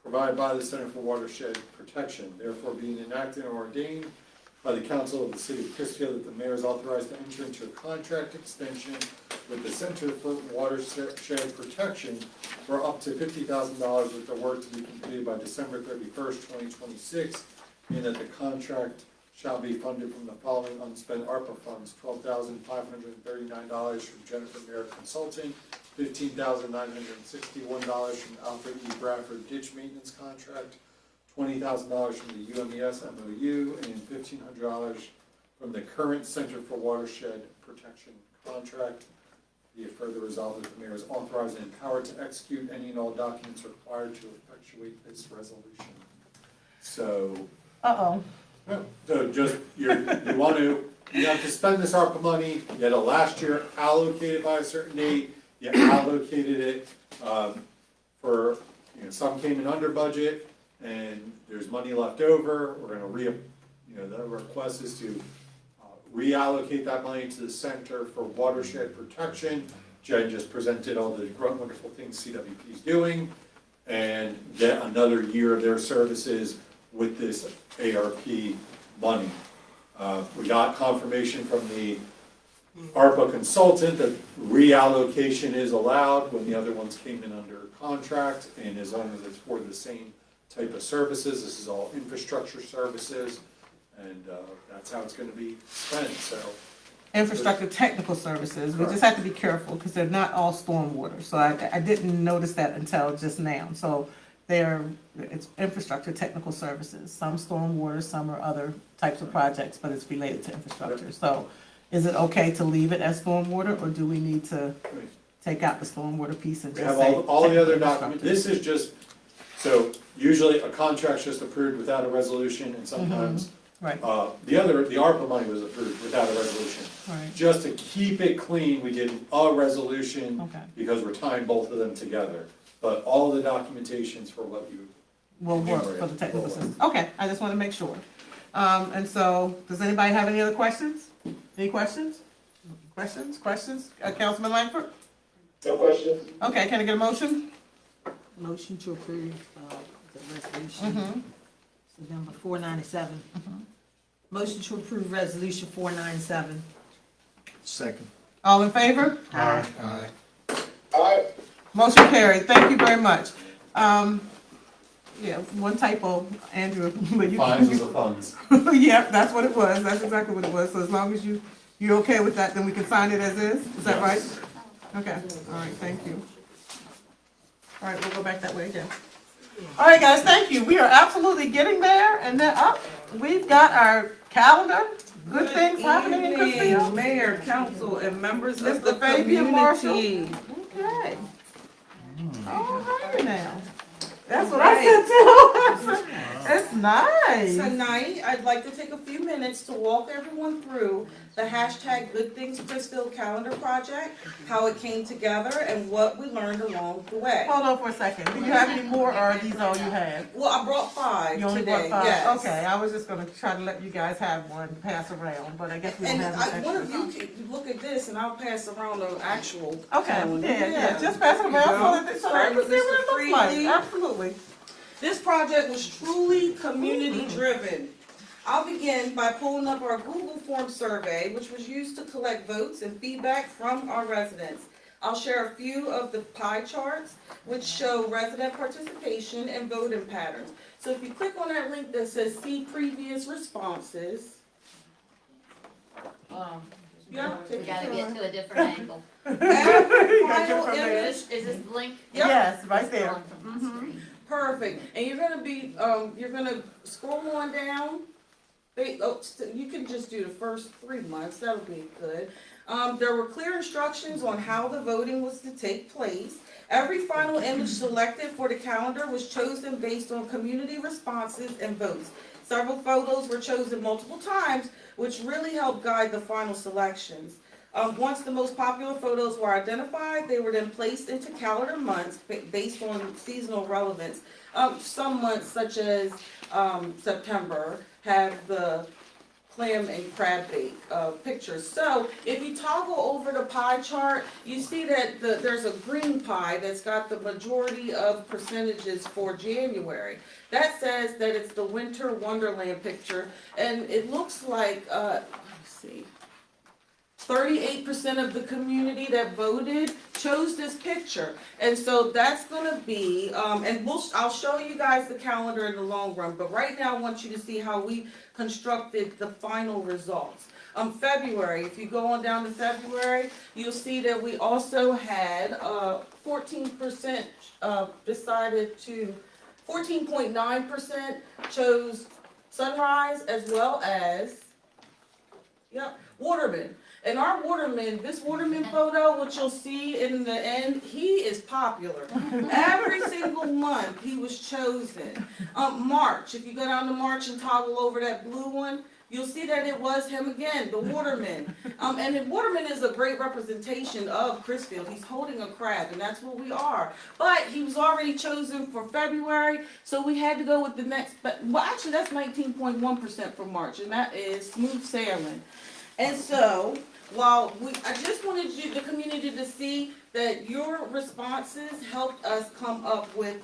provided by the Center for Watershed Protection. Therefore, being enacted and ordained by the council of the city of Chrisfield that the mayor is authorized to enter into a contract extension with the Center for Watershed Protection for up to $50,000 worth of work to be completed by December 31st, 2026, and that the contract shall be funded from the following unspent ARPA funds: $12,539 from Jennifer Merritt Consulting, $15,961 from Alfred E. Bradford Ditch Maintenance Contract, $20,000 from the UMES MOU, and $1,500 from the current Center for Watershed Protection contract. Be it further resolved that the mayor is authorized and empowered to execute any and all documents required to effectuate this resolution. So. So just, you have to spend this ARPA money, you had it last year allocated by a certain date, you allocated it, for, some came in under budget, and there's money left over, we're gonna the request is to reallocate that money to the Center for Watershed Protection. Jen just presented all the wonderful things CWP is doing, and get another year of their services with this ARP money. We got confirmation from the ARPA consultant that reallocation is allowed when the other ones came in under contract, and as long as it's for the same type of services. This is all infrastructure services, and that's how it's going to be spent. So, infrastructure technical services. We just have to be careful because they're not all stormwater. So I didn't notice that until just now. So it's infrastructure technical services. Some stormwater, some are other types of projects, but it's related to infrastructure. So is it okay to leave it as stormwater, or do we need to take out the stormwater piece and we just have say all the other documents. This is just, so usually a contract's just approved without a resolution, and sometimes right. The ARPA money was approved without a resolution. Right. Just to keep it clean, we did a resolution because we're tying both of them together. But all the documentations for what you will work for the technical systems. Okay, I just want to make sure. And so, does anybody have any other questions? Any questions? Questions? Councilman Langford? No questions. Okay, can I get a motion? Motion to approve the resolution. Number 497. Motion to approve resolution 497. Second. All in favor? Aye. Aye. Motion carried. Thank you very much. Yeah, one typo, Andrew, but you. Fines is the funds. Yeah, that's what it was, that's exactly what it was, so as long as you're okay with that, then we can sign it as is that right? Yes. Okay, all right, thank you. All right, we'll go back that way again. All right, guys, thank you, we are absolutely getting there, and then up, we've got our calendar, good things happening in Christine. Mayor, council, and members of the Mr. Fabian Marshall. community. Okay. All right now. That's what I said too. It's nice. Tonight, I'd like to take a few minutes to walk everyone through the hashtag Good Things Chrisfield Calendar Project, how it came together, and what we learned along the way. Hold on for a second. Do you have any more, or are these all you had? Well, I brought 5 You only today, brought 5? yes. Okay, I was just gonna try to let you guys have one, pass around, but I guess we don't And have one an of extra. you can look at this, and I'll pass around the actual Okay, calendar. yeah, just pass it around so that you can see what it looks like. Absolutely. This project was truly community driven. I'll begin by pulling up our Google Form survey, which was used to collect votes and feedback from our residents. I'll share a few of the pie charts, which show resident participation and voting patterns. So if you click on that link that says see previous responses. Yeah, We gotta get to a different angle. That You got your final from there. image. Is this the link? Yep. Yes, right there. Going from the screen. Perfect, and you're gonna scroll on down. You can just do the first 3 months, that'll be good. There were clear instructions on how the voting was to take place. Every final image selected for the calendar was chosen based on community responses and votes. Several photos were chosen multiple times, which really helped guide the final selections. Once the most popular photos were identified, they were then placed into calendar months based on seasonal relevance. Some months, such as September, have the clam and crab bake pictures. So if you toggle over the pie chart, you see that there's a green pie that's got the majority of percentages for January. That says that it's the Winter Wonderland picture, and it looks like, let me see, 38% of the community that voted chose this picture. And so that's gonna be, and I'll show you guys the calendar in the long run, but right now I want you to see how we constructed the final results. February, if you go on down to February, you'll see that we also had 14% decided to, 14.9% chose Sunrise as well as, Waterman. And our Waterman, this Waterman photo, which you'll see in the end, he is popular. Every single month he was chosen. March, if you go down to March and toggle over that blue one, you'll see that it was him again, the Waterman. And the Waterman is a great representation of Chrisfield. He's holding a crab, and that's what we are. But he was already chosen for February, so we had to go with the next, well, actually that's 19.1% for March, and that is Smooth Sailing. And so, I just wanted the community to see that your responses helped us come up with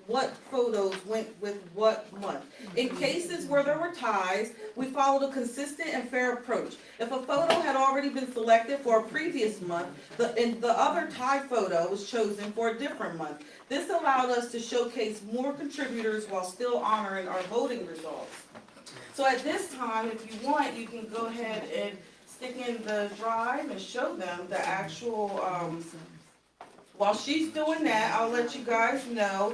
what photos went with what month. In cases where there were ties, we followed a consistent and fair approach. If a photo had already been selected for a previous month, the other tie photo was chosen for a different month. This allowed us to showcase more contributors while still honoring our voting results. So at this time, if you want, you can go ahead and stick in the drive and show them the actual, while she's doing that, I'll let you guys know.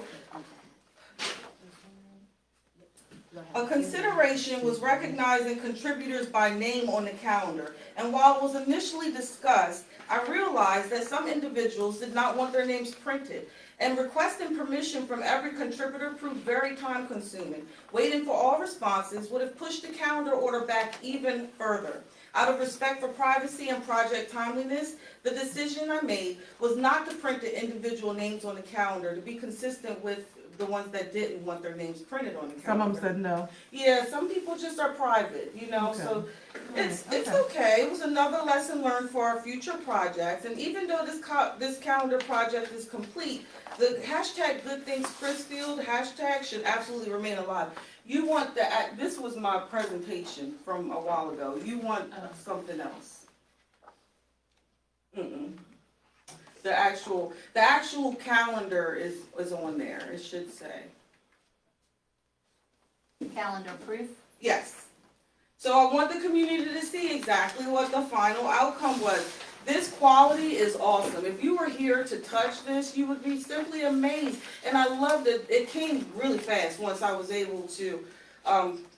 A consideration was recognizing contributors by name on the calendar. And while it was initially discussed, I realized that some individuals did not want their names printed. And requesting permission from every contributor proved very time consuming. Waiting for all responses would have pushed the calendar order back even further. Out of respect for privacy and project timeliness, the decision I made was not to print the individual names on the calendar, to be consistent with the ones that didn't want their names printed on the calendar. Some of them said no. Yeah, some people just are private, so it's okay. It was another lesson learned for our future projects. And even though this calendar project is complete, the hashtag Good Things Chrisfield hashtag should absolutely remain alive. You want this was my presentation from a while ago. You want something else. The actual calendar is on there, it should say. calendar proof? Yes. So I want the community to see exactly what the final outcome was. This quality is awesome. If you were here to touch this, you would be simply amazed. And I loved it. It came really fast once I was able to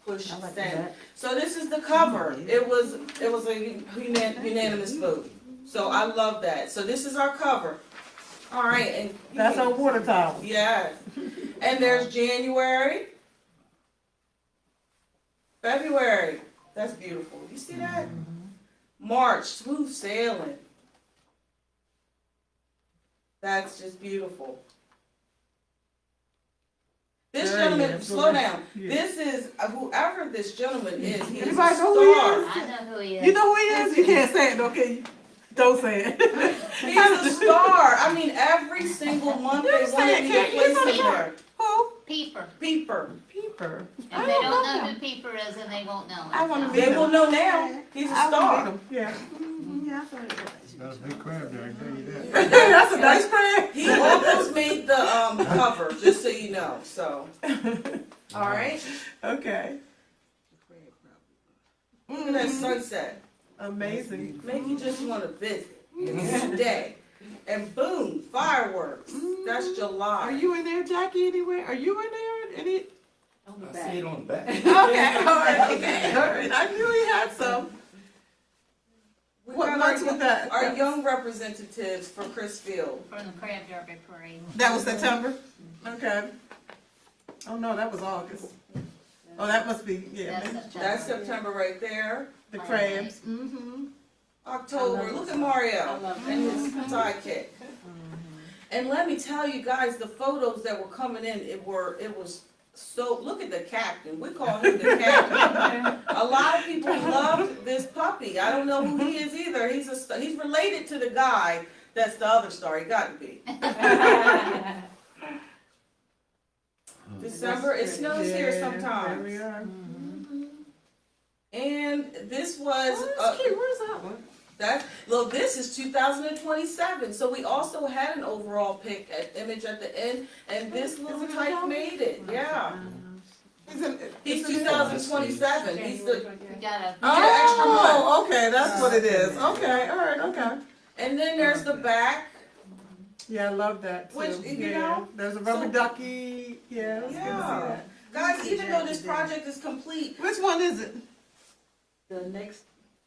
push send. So this is the cover. It was a unanimous vote. So I love that. So this is our cover. All right, and That's our water tower. yes. And there's January, February. That's beautiful. You see that? March, smooth sailing. That's just beautiful. This gentleman, slow down. This is, whoever this gentleman is, he is a Anybody know who he star. is? I know who he is. You know who he is? You can't say it, okay? Don't say it. He's a star. I mean, every single month they You wanted say me it, to can't you? place Know him the there. Who? Peeper. Peeper. Peeper. If they don't know who Peeper is, then they won't know I him. want to They will know now. He's a star. Yeah. Yeah, I thought it was. That's a big crab there, I can tell you that. That's a nice crab. He almost made the cover, just so you know. So, all right. Okay. Look at that sunset. Amazing. Make you just want to visit and stay. And boom, fireworks. That's July. Are you in there, Jackie, anywhere? Are you in there? Any? I see it on the back. Okay, all right, okay. All right. I knew he had some. We What got months was that? Our young representatives for Chrisfield. For the Crab Derby Parade. That was September? Okay. Oh, no, that was August. Oh, that must be, yeah. That's maybe. September. That's September right there. The crabs. Mm-hmm. October. Look at Mario and his sidekick. And let me tell you guys, the photos that were coming in, it was so, look at the captain. We call him the captain. A lot of people loved this puppy. I don't know who he is either. He's related to the guy that's the other star. He got to be. December, it snows here sometimes. There we are. And this was That's cute. Where's that one? look, this is 2027. So we also had an overall image at the end, and this little type made it. Yeah. He's 2027. He's the We got a. Oh, okay, that's what it is. Okay, all right, okay. and then there's the back. Yeah, I love that too. Which, you Yeah. know, There's a rubber so- ducky. Yeah, it's good to see Yeah. that. Guys, even though this project is complete, Which one is it? The next,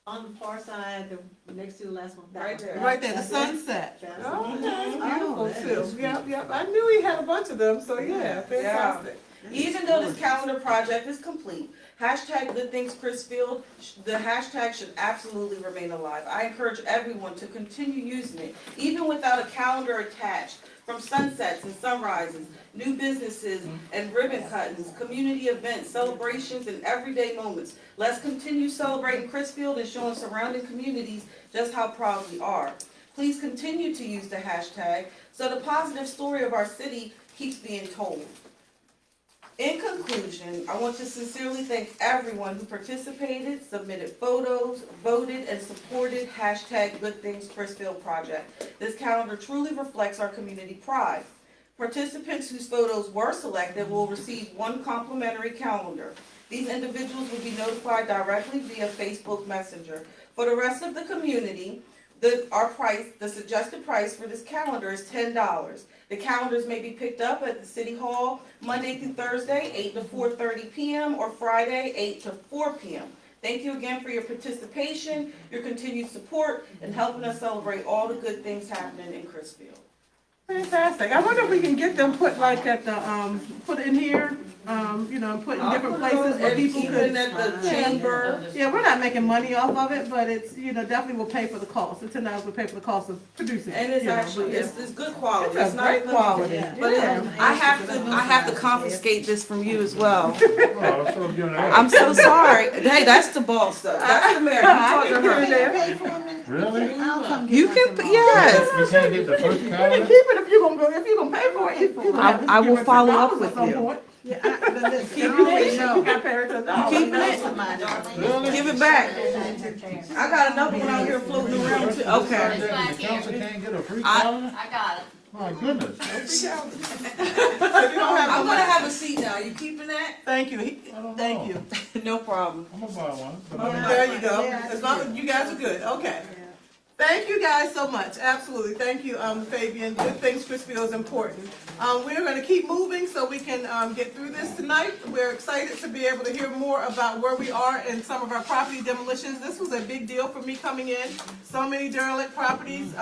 on the far side, the next to the last one. Right there. Right there, the That's it. sunset. That's Oh, it. that's Oh, that beautiful is too. Yep, yep. I knew he had a bunch of them, so yeah, fantastic. even though this calendar project is complete, hashtag Good Things Chrisfield, the hashtag should absolutely remain alive. I encourage everyone to continue using it, even without a calendar attached. From sunsets and sunrises, new businesses and ribbon cuttings, community events, celebrations, and everyday moments. Let's continue celebrating Chrisfield and showing surrounding communities just how proud we are. Please continue to use the hashtag so the positive story of our city keeps being told. In conclusion, I want to sincerely thank everyone who participated, submitted photos, voted, and supported hashtag Good Things Chrisfield Project. This calendar truly reflects our community pride. Participants whose photos were selected will receive one complimentary calendar. These individuals will be notified directly via Facebook Messenger. For the rest of the community, the suggested price for this calendar is $10. The calendars may be picked up at the City Hall Monday through Thursday, 8 to 4:30 p.m. or Friday, 8 to 4 p.m. Thank you again for your participation, your continued support, and helping us celebrate all the good things happening in Chrisfield. Fantastic. I wonder if we can get them put like at the, put in here, you know, put in different places where people could. Even at the chamber. Yeah, we're not making money off of it, but it's, you know, definitely will pay for the cost. The $10 will pay for the cost of producing it. And it's you know, actually, but it's good quality. It's a not great even- quality. But I have to confiscate this from you as well. Oh, so good. I'm so sorry. Hey, that's the boss though. That's the mayor. You talk to her. Really? You can, yes. You can't get the first You can calendar? keep it if you're gonna pay for it. I will follow up with you. Yeah, listen, Keep I always it, know. you got parents that know. Keep it. Somebody. Give it back. I got another one out here floating around too. Okay. The council can't get a free I- calendar? I got it. My goodness. I'm gonna have a seat now. You keeping that? Thank you, I don't thank know. you. No problem. I'm gonna buy one. but Okay, I'm- there you go. Yeah, As long as you guys are good, okay. Thank you guys so much, absolutely. Thank you, Fabian. Good things Chrisfield is important. We're gonna keep moving so we can, get through this tonight. We're excited to be able to hear more about where we are in some of our property demolitions. This was a big deal for me coming in. So many derelict properties.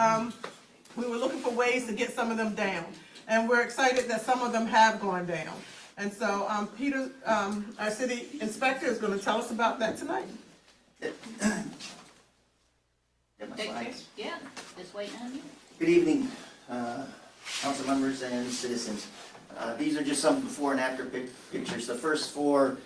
We were looking for ways to get some of them down. And we're excited that some of them have gone down. And so, Peter, our city inspector is gonna tell us about that tonight. Pictures, yeah, just waiting on you. Good evening, council members and citizens. These are just some before and after pictures. The first four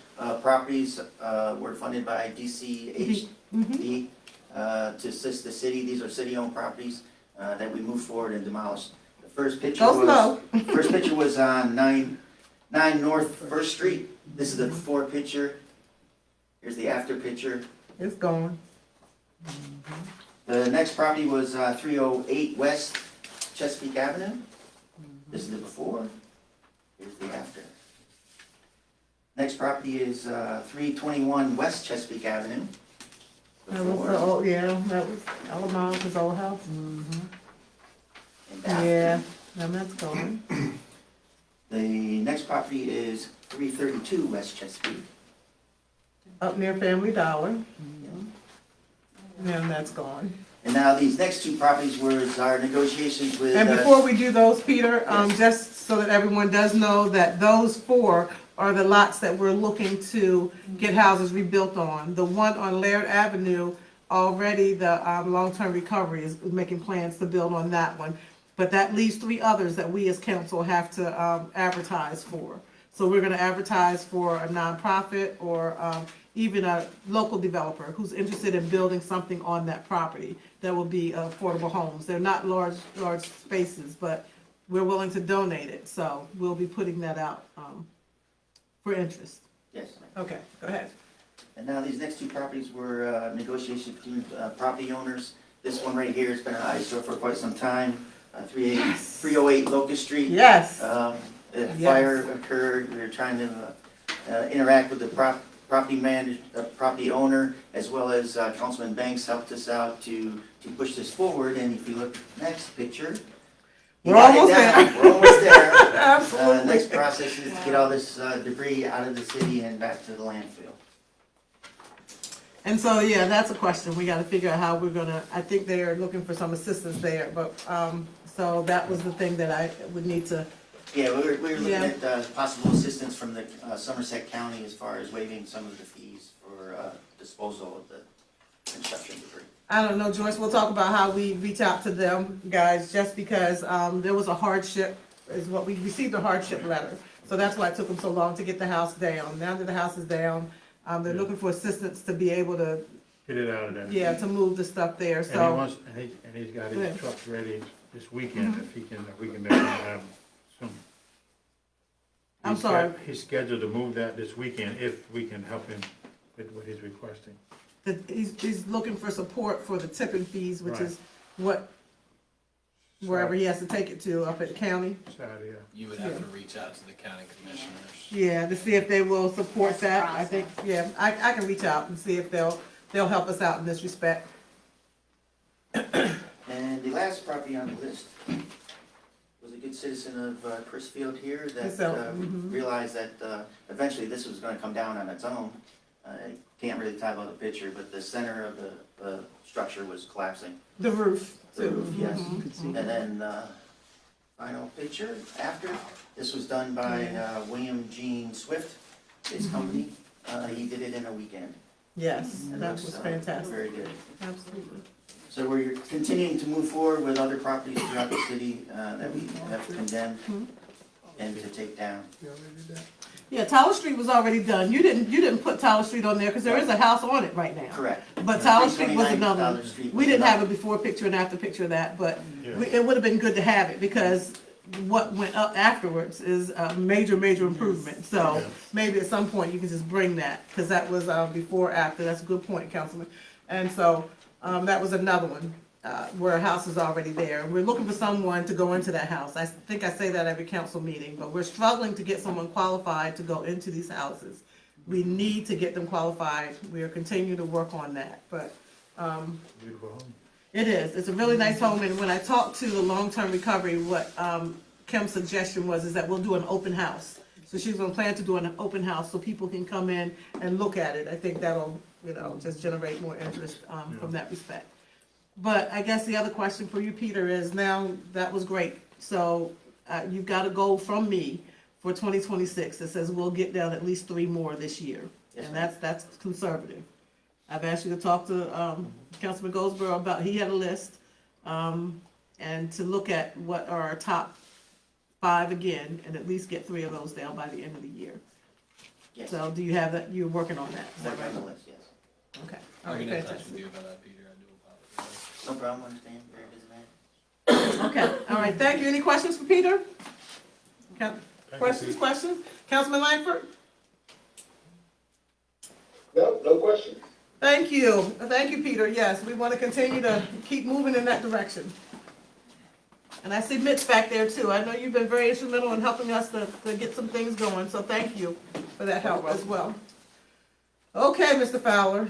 properties were funded by DCHD to assist the city. These are city-owned properties that we moved forward and demolished. The first picture Go slow. first picture was on 9 North 1st Street. This is the before picture. Here's the after picture. It's gone. The next property was 308 West Chesapeake Avenue. This is the before. Here's the after. Next property is 321 West Chesapeake Avenue. That was Before the old, yeah, that was Alamon's old house. and after. Yeah, and that's gone. The next property is 332 West Chesapeake. Up near Family Dollar. And that's gone. And now these next two properties were our negotiations with. And before we do those, Peter, Yes. just so that everyone does know that those four are the lots that we're looking to get houses rebuilt on. The one on Laird Avenue, already the long-term recovery is making plans to build on that one. But that leaves three others that we as council have to advertise for. So we're gonna advertise for a nonprofit or even a local developer who's interested in building something on that property that will be affordable homes. They're not large spaces, but we're willing to donate it, so we'll be putting that out for interest. Yes. Okay, go ahead. And now these next two properties were negotiations between property owners. This one right here has been an eyesore for quite some time. 308 Locust Street. Yes. A fire occurred. We were trying to interact with the property owner, as well as Councilman Banks helped us out to push this forward. And if you look next picture, We're almost there. We're almost there. Absolutely. Next process is to get all this debris out of the city and back to the landfill. And so, yeah, that's a question. We gotta figure out how we're gonna, I think they are looking for some assistance there, but, so that was the thing that I would need to. Yeah, we were looking Yeah. at possible assistance from the Somerset County as far as waiving some of the fees for disposal of the construction debris. I don't know, Joyce, we'll talk about how we reach out to them, guys, just because, there was a hardship, is what we received a hardship letter. So that's why it took them so long to get the house down. Now that the house is down, they're looking for assistance to be able to, Get it out of there. yeah, to move the stuff there, And he so. wants, and he's got Yeah. his trucks ready this weekend, if we can make him have some. I'm He's sorry. He's scheduled to move that this weekend, if we can help him with what he's requesting. He's looking for support for the tipping fees, which Right. is what, wherever he has to take it to up at the county. Saturday, You would have to reach out to the county commissioners. Yeah, to see if they will support That's the that, I think, yeah, I can reach out and see if they'll help us out in this respect. And the last property on the list was a good citizen of Chrisfield here that realized that eventually this was gonna come down on its own. I can't really tie about the picture, but the center of the structure was collapsing. The roof, The too. roof, yes. Mhm. And then, final picture after, this was done by William Gene Swift, his company. He did it in a weekend. Yes, And that looks, was fantastic, Very good. absolutely. So we're continuing to move forward with other properties throughout the city that we have condemned and to take down. Yeah, Tyler Street was already done, you didn't put Tyler Street on there, because there is a house on it right now. Correct. But Tyler Street was 329 another, Tyler Street we was didn't have a another. before picture and after picture of that, but Yeah. it would have been good to have it, because what went up afterwards is a major, major improvement. So maybe at some point you can just bring that, because that was before, after. That's a good point, Councilman. And so that was another one where a house is already there. We're looking for someone to go into that house. I think I say that every council meeting, but we're struggling to get someone qualified to go into these houses. We need to get them qualified. We are continuing to work on that, but Beautiful home. it is. It's a really nice home, and when I talked to the long-term recovery, what Kim's suggestion was is that we'll do an open house. So she's gonna plan to do an open house so people can come in and look at it. I think that'll, just generate more interest from that respect. But I guess the other question for you, Peter, is now, that was great. So you've got a goal from me for 2026 that says we'll get down at least 3 more this year. Yes, And ma'am. that's conservative. I've asked you to talk to Councilman Goldsboro about, he had a list, and to look at what are our top 5 again, and at least get 3 of those down by the end of the year. Yes. So do you have that, you're working on that? Is that Working on right? the list, yes. Okay, all right, fantastic. you about that, Peter, I do apologize. No problem, understand, very busy man. Okay, all right, thank you. Any questions for Peter? Questions? Councilman Langford? No questions. Thank you, Peter. Yes, we want to continue to keep moving in that direction. And I see Mitch back there too. I know you've been very instrumental in helping us to get some things going, so thank you for that help as well. Okay, Mr. Fowler.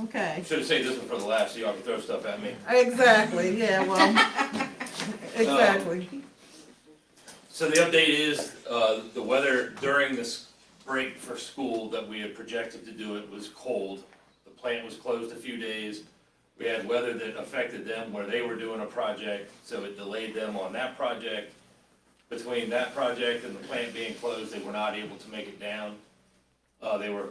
Okay, Should have saved this one for the last, so y'all can throw stuff at me. exactly, yeah, well, exactly. So the update is, the weather during this break for school that we had projected to do it was cold. The plant was closed a few days. We had weather that affected them where they were doing a project, so it delayed them on that project. Between that project and the plant being closed, they were not able to make it down. They were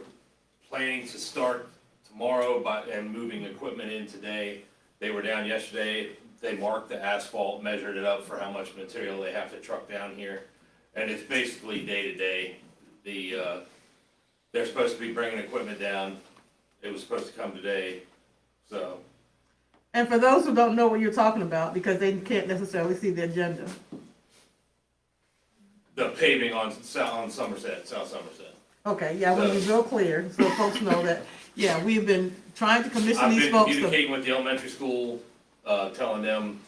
planning to start tomorrow and moving equipment in today. They were down yesterday. They marked the asphalt, measured it up for how much material they have to truck down here. And it's basically day to day. They're supposed to be bringing equipment down. It was supposed to come today, so. And for those who don't know what you're talking about, because they can't necessarily see the agenda. The paving on Somerset, South Somerset. Okay, yeah, I want to be real clear, so folks know that, yeah, we've been trying to commission I've these been folks to. communicating with the elementary school, telling them,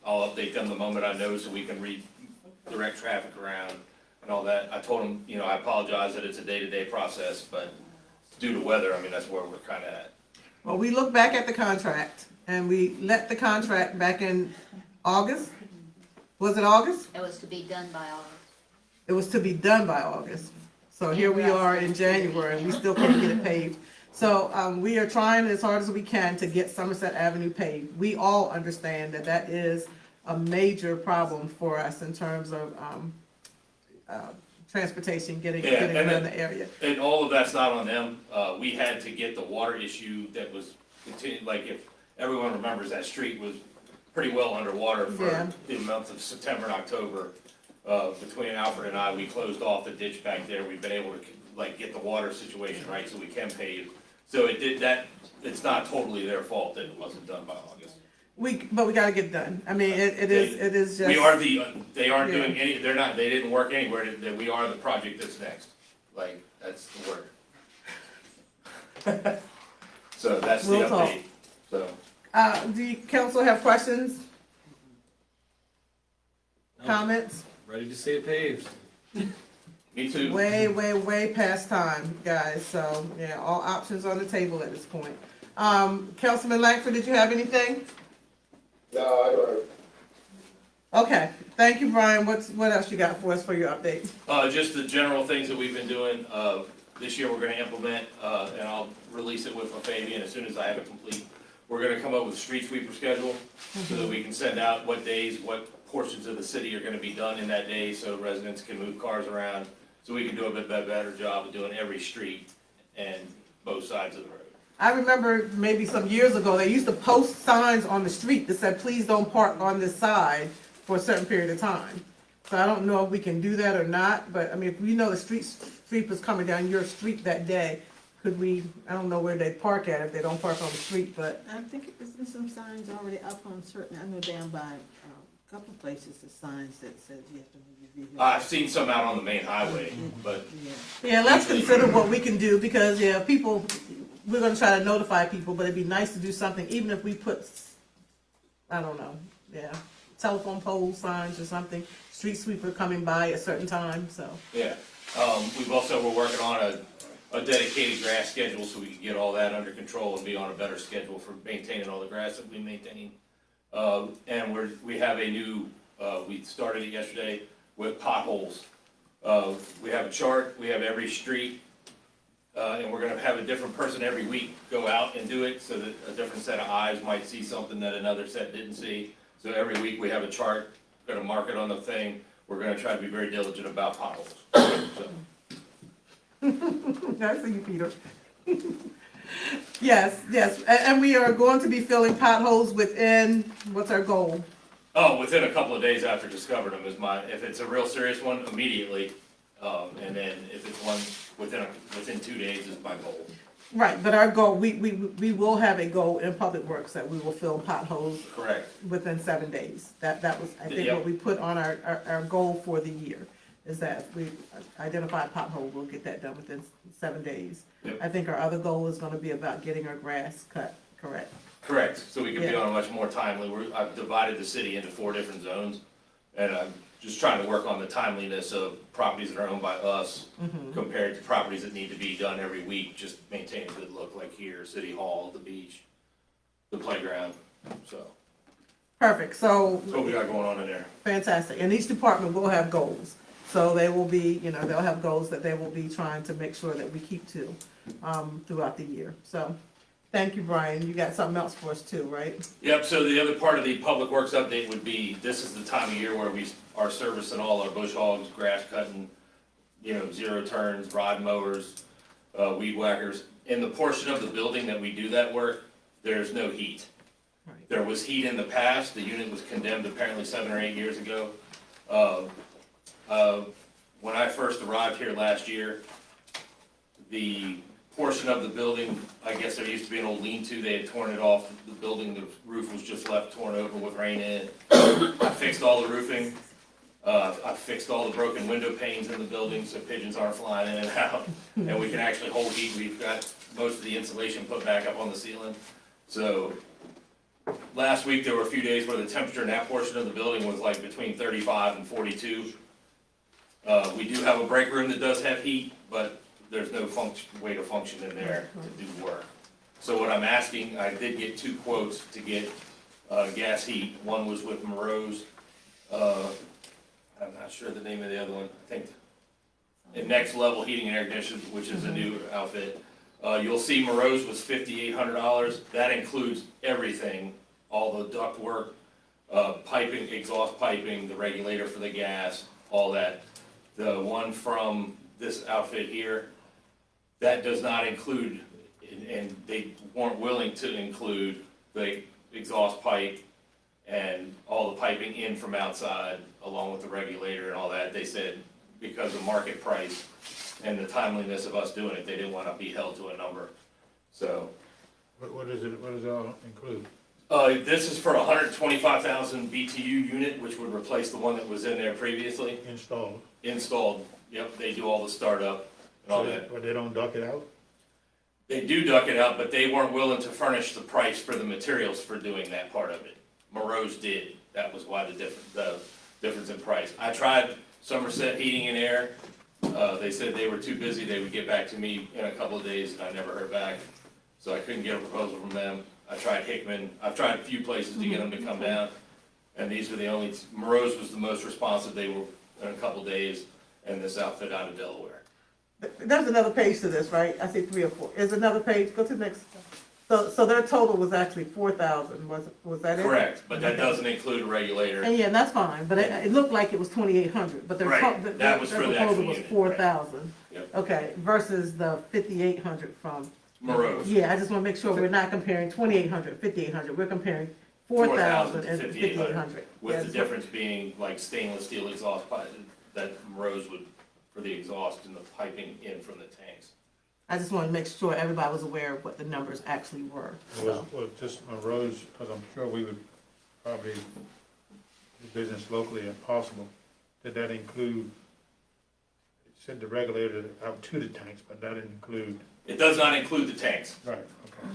I'll update them the moment I know so we can redirect traffic around and all that. I told them, I apologize that it's a day-to-day process, but due to weather, that's where we're kind of at. Well, we look back at the contract, and we let the contract back in August. Was it August? It was to be done by August. It was to be done by August. So here we are in January, and we still can't get it paved. So we are trying as hard as we can to get Somerset Avenue paved. We all understand that that is a major problem for us in terms of transportation, getting around the area. And all of that's not on them. We had to get the water issue that was continued, like if everyone remembers, that street was pretty well underwater for the month of September and October. Between Alfred and I, we closed off the ditch back there. We've been able to get the water situation right so we can pave. So it's not totally their fault that it wasn't done by August. But we gotta get it done. It is just. They aren't doing they didn't work anywhere, that we are the project that's next. That's the word. So that's the We'll talk. update, so. Do you council have questions? Comments? Ready to see it paved. Me too. Way past time, guys, so, yeah, all options on the table at this point. Councilman Langford, did you have anything? No, I don't. Okay, thank you, Brian. What else you got for us for your update? Just the general things that we've been doing. This year, we're gonna implement, and I'll release it with Fabian as soon as I have it complete. We're gonna come up with a street sweeper schedule so that we can send out what days, what portions of the city are gonna be done in that day, so residents can move cars around. So we can do a bit better job of doing every street and both sides of the road. I remember maybe some years ago, they used to post signs on the street that said, please don't park on this side for a certain period of time. So I don't know if we can do that or not, but if we know the street sweeper's coming down your street that day, could we, I don't know where they park at if they don't park on the street, but. I think there's some signs already up on certain, I know down by couple places, the signs that says you have to move your vehicle. I've seen some out on the main highway, but Yeah, let's consider what we can do, because, yeah, people, we're gonna try to notify people, but it'd be nice to do something, even if we put, I don't know, yeah, telephone pole signs or something, street sweeper coming by at a certain time, so. yeah. We're working on a dedicated grass schedule so we can get all that under control and be on a better schedule for maintaining all the grass that we maintain. And we have a new, we started it yesterday with potholes. We have a chart, we have every street, and we're gonna have a different person every week go out and do it so that a different set of eyes might see something that another set didn't see. So every week we have a chart, gonna mark it on the thing. We're gonna try to be very diligent about potholes. So. I see you, Peter. Yes, and we are going to be filling potholes within, what's our goal? Oh, within a couple of days after discovering them is if it's a real serious one, immediately. And then if it's one within 2 days is my goal. Right, but our goal, we will have a goal in Public Works that we will fill potholes. Correct. Within 7 days. That was, I think, Yep. what we put on our goal for the year, is that we identify a pothole, we'll get that done within 7 days. Yep. I think our other goal is gonna be about getting our grass cut, correct? Correct, so we can be Yeah. on a much more timely, I've divided the city into 4 different zones, and I'm just trying to work on the timeliness of properties that are owned by us compared to properties that need to be done every week, just maintain a good look, like here, City Hall, the beach, the playground, so. Perfect, so. That's what we got going on in there. Fantastic, and each department will have goals, so they will be, they'll have goals that they will be trying to make sure that we keep to, throughout the year, so. Thank you, Brian, you got something else for us too, right? Yep, so the other part of the Public Works update would be, this is the time of year where we are servicing all our bush hogs, grass cutting, zero turns, rod mowers, weed whackers. In the portion of the building that we do that work, there's no heat. Right. There was heat in the past, the unit was condemned apparently 7 or 8 years ago. When I first arrived here last year, the portion of the building, I guess there used to be an old lean-to, they had torn it off the building, the roof was just left torn open with rain in it. I fixed all the roofing, I fixed all the broken window panes in the building so pigeons aren't flying in and out, and we can actually hold heat. We've got most of the insulation put back up on the ceiling. So last week there were a few days where the temperature in that portion of the building was like between 35 and 42. We do have a break room that does have heat, but there's no way to function in there to do work. So what I'm asking, I did get 2 quotes to get gas heat. One was with Moreau's, I'm not sure the name of the other one, I think Next Level Heating and Air Conditioning, which is a new outfit. You'll see Moreau's was $5,800. That includes everything, all the duct work, piping, exhaust piping, the regulator for the gas, all that. The one from this outfit here, that does not include, and they weren't willing to include the exhaust pipe and all the piping in from outside, along with the regulator and all that. They said because of market price and the timeliness of us doing it, they didn't want to be held to a number. So. What does it all include? This is for a 125,000 BTU unit, which would replace the one that was in there previously. Installed, yep, they do all the startup and all that. But they don't duck it out? They do duck it out, but they weren't willing to furnish the price for the materials for doing that part of it. Moreau's did, that was why the difference in price. I tried Somerset Heating and Air, they said they were too busy, they would get back to me in a couple of days, and I never heard back. So I couldn't get a proposal from them. I tried Hickman, I've tried a few places to get them to come down, and these were the only, Moreau's was the most responsive, they were in a couple of days, and this outfit out of Delaware. There's another page to this, right? I see 3 or 4. Is another page, go to the next. So their total was actually 4,000, was that it? Correct, but that doesn't include a regulator. And yeah, that's fine, but it looked like it was 2,800, but their Right, that was for the actual proposal was unit, 4,000. Yep. Okay, versus the 5,800 from. Moreau's. Yeah, I just wanna make sure we're not comparing 2,800, 5,800, we're comparing 4,000 and 5,800. With the difference being like stainless steel exhaust pipe that Moreau's would, for the exhaust and the piping in from the tanks. I just wanted to make sure everybody was aware of what the numbers actually were. Well, just Moreau's, because I'm sure we would probably business locally if possible. Did that include, it said the regulator out to the tanks, but that didn't include, It does not include the tanks. right, okay.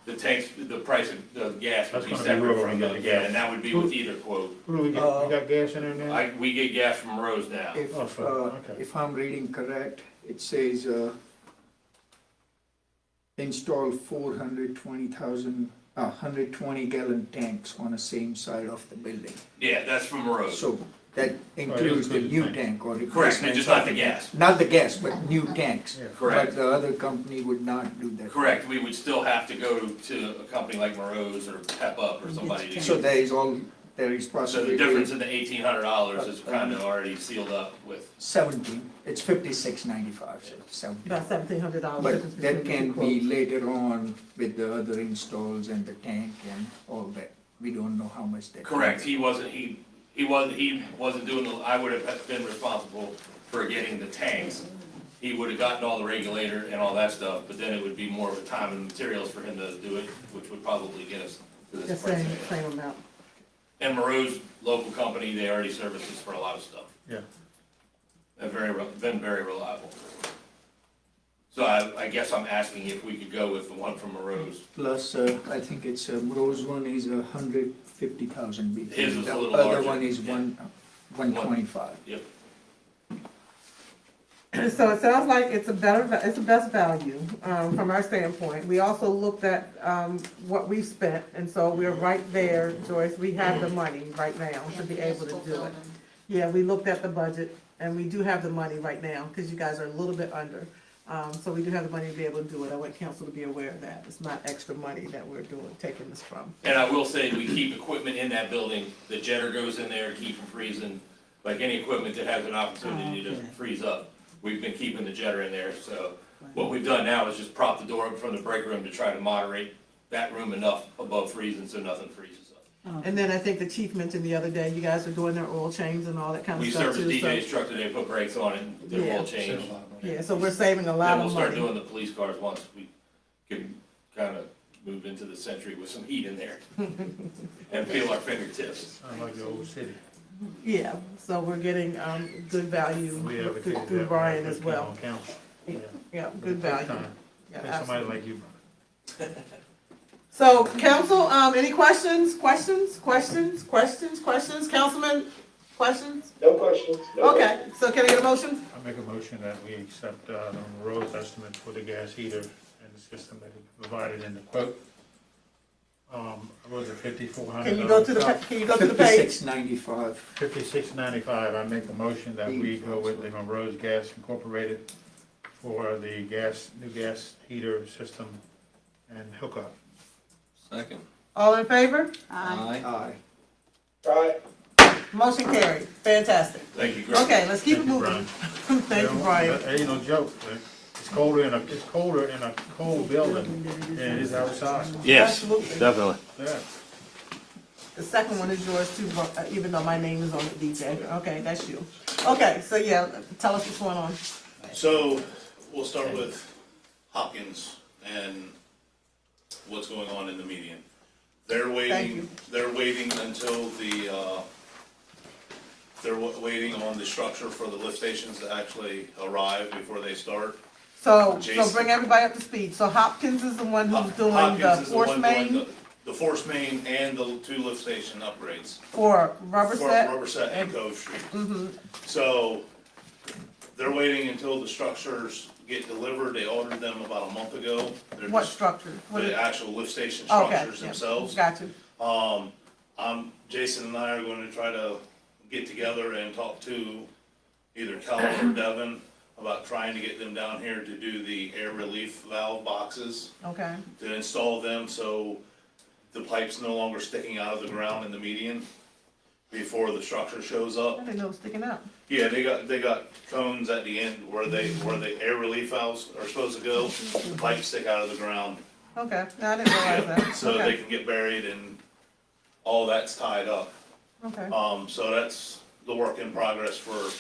The tanks, the price of the gas would That's be gonna be separate rural, from we the, got yeah, gas. and that would be with either quote. Who do we get, we got gas in there now? We get gas from Rose now. If I'm reading correct, it says, install 120 gallon tanks on the same side of the building. Yeah, that's from Rose. So that includes the new tank or Correct, replacement. just not the gas. Not the gas, but new tanks. Correct. But the other company would not do that. Correct, we would still have to go to a company like Morose or Pep Up or somebody to So get. there is So possibility. the difference in the $1,800 is kind of already sealed up with. 17, it's 56.95, so 17. About $1,700. But that can be later on with the other installs and the tank and all that. We don't know how much that. Correct, he wasn't doing the, I would have been responsible for getting the tanks. He would have gotten all the regulator and all that stuff, but then it would be more of a time and materials for him to do it, which would probably get us to The this price. same amount. And Morose, local company, they already service us for a lot of stuff. Yeah. They've been very reliable. So I guess I'm asking if we could go with the one from Morose. Plus, I think it's, Rose one is 150,000 BTU. His was a little The other larger, one is yeah. 125. Yep. So it sounds like it's a best value, from our standpoint. We also looked at, what we've spent, and so we're right there, Joyce, we have the money right now to be able to do it. Yeah, we looked at the budget, and we do have the money right now, because you guys are a little bit under. So we do have the money to be able to do it. I want council to be aware of that. It's not extra money that we're taking this from. And I will say, we keep equipment in that building, the jetter goes in there to keep from freezing, like any equipment that has an opportunity to freeze up. We've been keeping the jetter in there, so what we've done now is just prop the door up from the break room to try to moderate that room enough above freezing so nothing freezes up. And then I think the chief mentioned the other day, you guys are doing their oil change and all that kind of We stuff service too. DJ's truck today, put brakes on it, did Yeah. oil change. Yeah, so we're saving a lot Then we'll of start money. doing the police cars once we can kind of move into the century with some heat in there and feel our fingertips. Sounds like the old city. Yeah, so we're getting, good value We advocate through that Brian when as it well. came on council. Yeah, good Big value. time. Yeah, Get somebody absolutely. like you. So, council, any questions? Councilman, questions? No questions. No Okay, so can I get a motion? I make a motion that we accept, Rose estimate for the gas heater and the system that he provided in the quote. Was it $5,400? Can you go to the page? 56.95. $56.95. I make a motion that we go with the Monroe's Gas Incorporated for the new gas heater system and hookup. Second. All in favor? Aye. Aye. All right. Motion carried. Fantastic. Thank you, Greg. Okay, let's keep it Thank you, moving. Brian. Thank you, Brian. That ain't no joke. It's colder in a cold building than it is outside. Yes, Absolutely. definitely. Yeah. The second one is yours too, even though my name is on it, DJ. Okay, that's you. Okay, so yeah, tell us what's going on. So, we'll start with Hopkins and what's going on in the median. They're waiting until they're waiting on the structure for the lift stations to actually arrive before they start. So Jason. bring everybody up to speed. So Hopkins is the one who's doing Hopkins the is the force one doing main the force main and the 2 lift station upgrades. for Rubber For Set. Rubberset and Cove Street. Mm-hmm. So, they're waiting until the structures get delivered. They ordered them about a month ago. They're What just- structure? What The is- actual lift station Okay, structures yeah. themselves. Got you. Jason and I are going to try to get together and talk to either Keller or Devin about trying to get them down here to do the air relief valve boxes, Okay. to install them so the pipe's no longer sticking out of the ground in the median before the structure shows up. I didn't know it was sticking out. Yeah, they got cones at the end where the air relief valves are supposed to go. The pipes stick out of the ground. Okay. No, I didn't realize that. So they Okay. can get buried and all that's tied up. Okay. So that's the work in progress for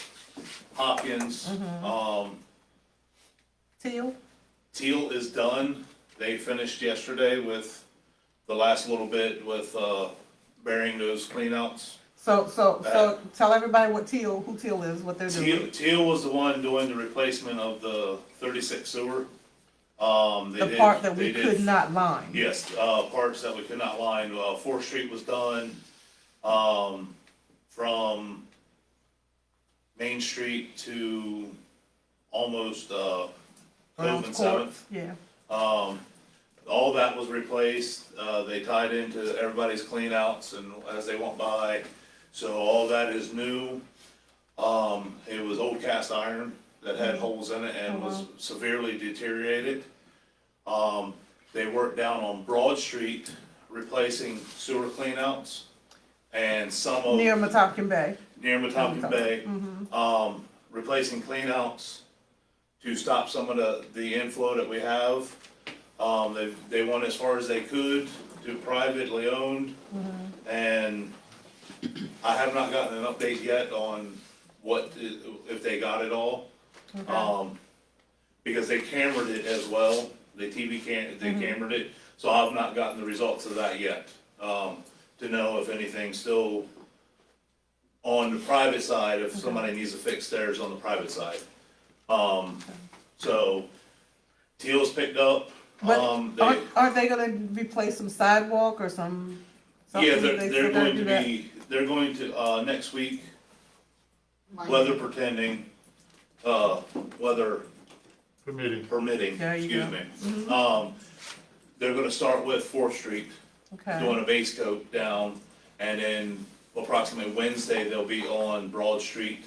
Hopkins. Teal. Teal is done. They finished yesterday with the last little bit with, burying those cleanouts. So tell everybody what who Teal is, what they're doing. Teal was the one doing the replacement of the 36 sewer. The part that we could not line. Yes, parts that we could not line. 4th Street was done, from Main Street to almost, Cloven 7th. Yeah. All that was replaced. They tied into everybody's clean outs and as they went by. So all that is new. It was old cast iron that had holes in it and was severely deteriorated. They worked down on Broad Street replacing sewer cleanouts and some of. Near Metonkin Bay. Near Metonkin Bay. Replacing cleanouts to stop some of the inflow that we have. They went as far as they could to privately owned. And I have not gotten an update yet on if they got it all. Because they cambered it as well. They cambered it, so I've not gotten the results of that yet, to know if anything's still on the private side, if somebody needs to fix theirs on the private side. So Teal's picked up. But aren't they gonna replace some sidewalk or some? Yeah, they're going to, next week, weather permitting, Permitting. There you excuse go. me. They're gonna start with 4th Street, Okay. doing a base coat down, and then approximately Wednesday, they'll be on Broad Street,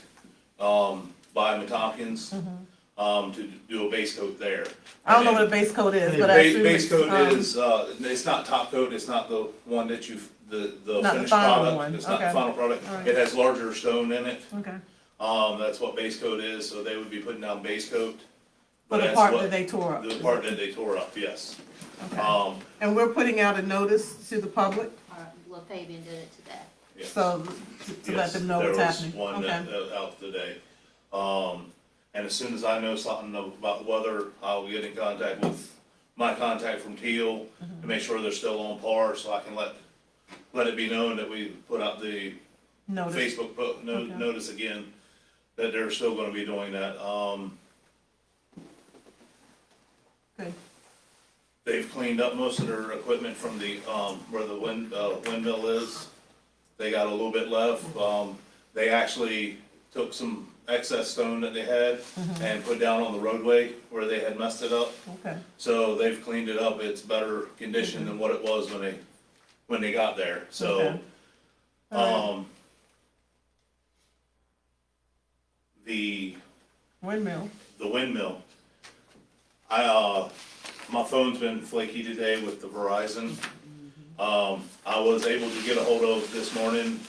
by Metonkins, to do a base coat there. I don't know what a base coat is, but I assume Base it's, coat is, it's not top coat, it's not the one that the Not the finished final product. one, It's not the okay. final product. All right. It has larger stone in it. Okay. That's what base coat is, so they would be putting down base coat. For the that's part what- that they tore up. The part that they tore up, yes. Okay. And we're putting out a notice to the public, Well, Fabian did it today. Yes. so to let Yes, them know what's happening. There was one that, out today. And as soon as I know something about the weather, I'll get in contact with my contact from Teal to make sure they're still on par, so I can let it be known that we put out the Notice. Facebook notice again, that they're still gonna be doing that. Good. They've cleaned up most of their equipment from the, where the windmill is. They got a little bit left. They actually took some excess stone that they had and put down on the roadway where they had messed it up. Okay. So they've cleaned it up. It's better condition than what it was when they got there. So, Okay. the Windmill. windmill. My phone's been flaky today with the Verizon. I was able to get a hold of this morning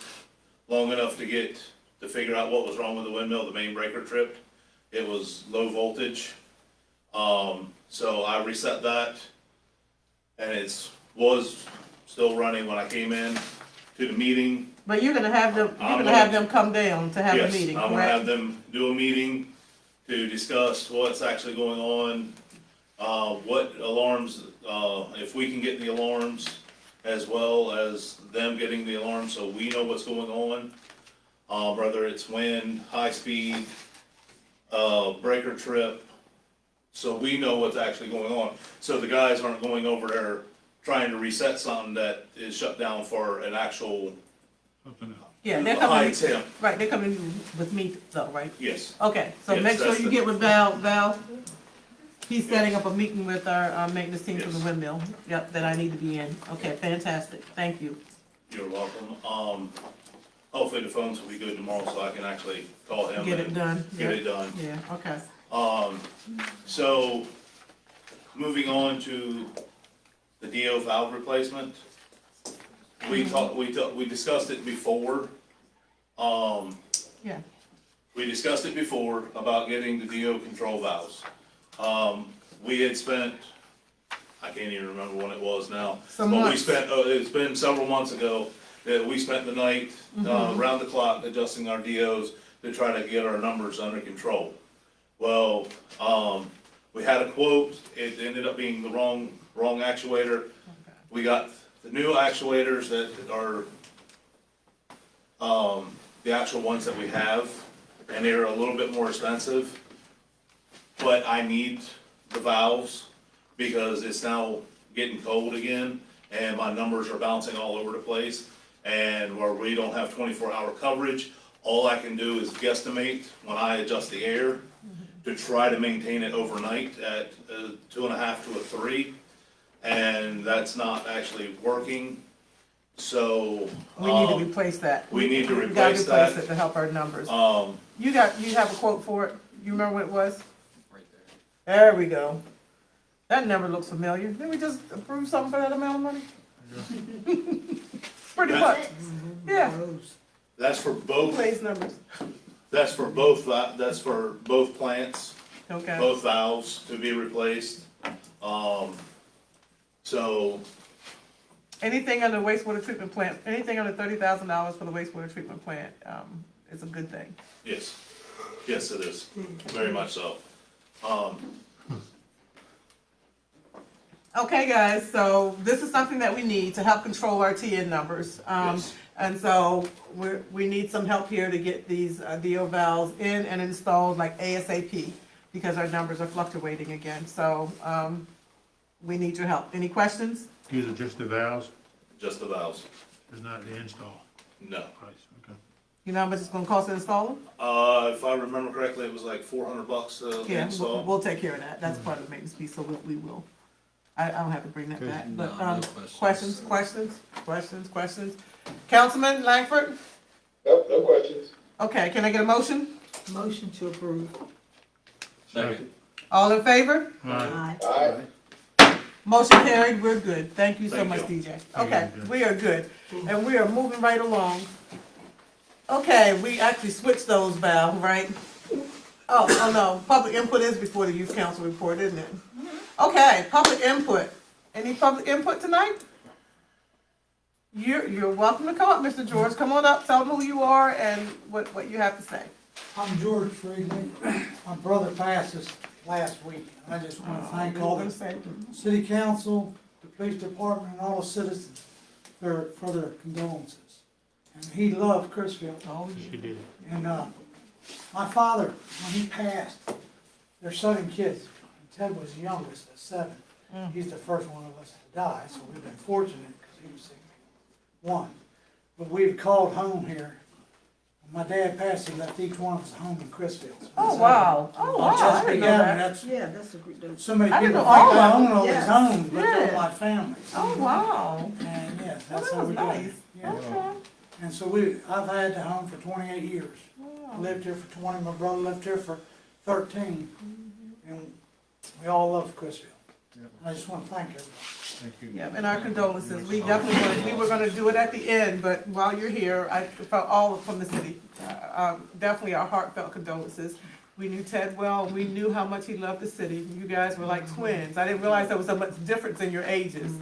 long enough to figure out what was wrong with the windmill. The main breaker tripped. It was low voltage. So I reset that, and was still running when I came in to the meeting. But you're gonna have them, come down to have a meeting, Yes, I'm gonna have correct? them do a meeting to discuss what's actually going on, what alarms, if we can get the alarms, as well as them getting the alarms, so we know what's going on. Whether it's wind, high speed, breaker trip, so we know what's actually going on. So the guys aren't going over there trying to reset something that is shut down for an actual Yeah, they're high coming, temp. right, they're coming with me though, right? Yes. Okay, so Yes, make sure that's you the- get with Val, he's setting up a meeting with our maintenance team from the Yes. windmill, yep, that I need to be in. Okay, fantastic, thank you. You're welcome. Hopefully the phones will be good tomorrow, so I can actually call him. Get it and done. Get yeah. it done. Yeah, okay. So, moving on to the DO valve replacement. We discussed it before. Yeah. We discussed it before about getting the DO control valves. We had spent, I can't even remember when it was now. Some But we months. spent, it's been several months ago, that we spent the night, around the clock adjusting our DOs to try to get our numbers under control. Well, we had a quote, it ended up being the wrong actuator. We got the new actuators that are, the actual ones that we have, and they're a little bit more expensive. But I need the valves because it's now getting cold again and my numbers are bouncing all over the place. And where we don't have 24-hour coverage, all I can do is guesstimate when I adjust the air to try to maintain it overnight at 2.5 to 3. And that's not actually working. So We need to replace that. we need to We gotta replace that. replace it to help our numbers. Um, You have a quote for it? You remember what it was? Right there. There we go. That number looks familiar. Didn't we just approve something for that amount of money? Pretty much. Yeah. That's for both. Replace numbers. That's for both plants. Okay. Both valves to be replaced. So Anything under wastewater treatment plant, anything under $30,000 for the wastewater treatment plant, is a good thing. yes, yes, it is, very much so. Okay, guys, so this is something that we need to help control our TN numbers. Yes. And so we need some help here to get these DO valves in and installed like ASAP because our numbers are fluctuating again. So we need your help. Any questions? These are just the valves, Just the valves, it's not the install no. price, okay. You know how much it's gonna cost to install them? If I remember correctly, it was like $400 to Yeah, install. we'll take care of that. That's part of the maintenance piece, so we will. I don't have to bring that Okay. back, but, No questions. Councilman Langford? Nope, no questions. Okay, can I get a motion? Motion to approve. Second. All in favor? Aye. Aye. Motion carried, we're good. Thank you so Thank much, you. DJ. Okay, we are good, and we are moving right along. Okay, we actually switched those, Val, right? Oh, no, public input is before the youth council report, isn't it? Okay, public input. Any public input tonight? You're welcome to come up, Mr. George. Come on up, tell them who you are and what you have to say. I'm George Friedman. My brother passed this last week. I just want to thank all the city council, the police department, and all the citizens for their condolences. And he loved Chrisfield. Oh, She did. And my father, when he passed, there's 7 kids. Ted was the youngest at 7. He's the first one of us to die, so we've been fortunate because he was 61. But we've called home here. When my dad passed, he left each one of us a home in Chrisfield. Oh, wow. Oh, wow. I didn't know that. Yeah, that's a great. So many I people didn't think know all I of own them. all these Yes. homes, but they're Yeah. my family. Oh, wow. And yes, Well, that's that how was we do it. nice. Yeah. Okay. And so I've had the home for 28 years. I lived here for 20, my brother lived here for 13. And we all love Chrisfield. I just want to thank everybody. Thank you. Yeah, and our condolences. We definitely, we were gonna do it at the end, but while you're here, I felt all from the city. Definitely our heartfelt condolences. We knew Ted well, we knew how much he loved the city. You guys were like twins. I didn't realize there was so much difference in your ages.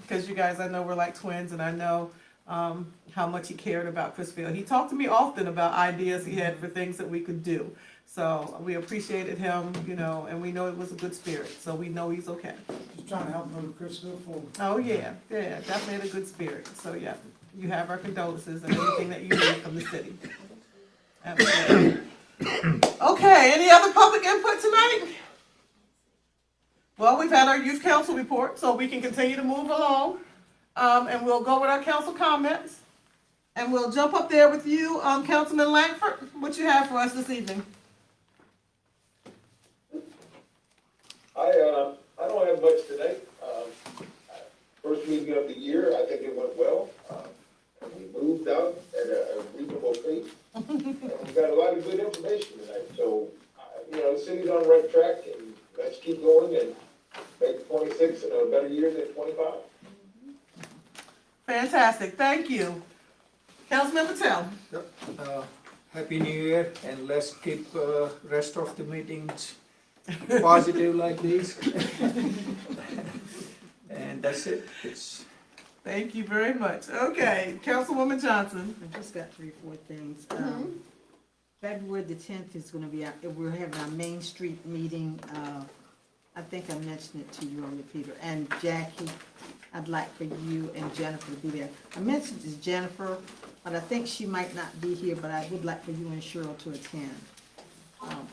Because you guys, I know, were like twins, and I know how much he cared about Chrisfield. He talked to me often about ideas he had for things that we could do. So we appreciated him, you know, and we know it was a good spirit, so we know he's okay. Just trying to help move Chrisfield forward. Oh, yeah, definitely had a good spirit, so yeah, you have our condolences and everything that you need from the city. Absolutely. Okay, any other public input tonight? Well, we've had our youth council report, so we can continue to move along, and we'll go with our council comments. And we'll jump up there with you, Councilman Langford, what you have for us this evening? I don't have much today. First meeting of the year, I think it went well. We moved out at a reasonable pace. We got a lot of good information tonight, so, the city's on the right track, and let's keep going and make 26 a better year than 25. Fantastic, thank you. Councilman Patel. Happy New Year, and let's keep rest of the meetings positive like this. And that's it. Thank you very much. Okay, Councilwoman Johnson. I just got 3 or 4 things. February the 10th is gonna be, we're having our Main Street meeting. I think I mentioned it to you earlier, Peter, and Jackie. I'd like for you and Jennifer to be there. I mentioned to Jennifer, but I think she might not be here, but I would like for you and Cheryl to attend.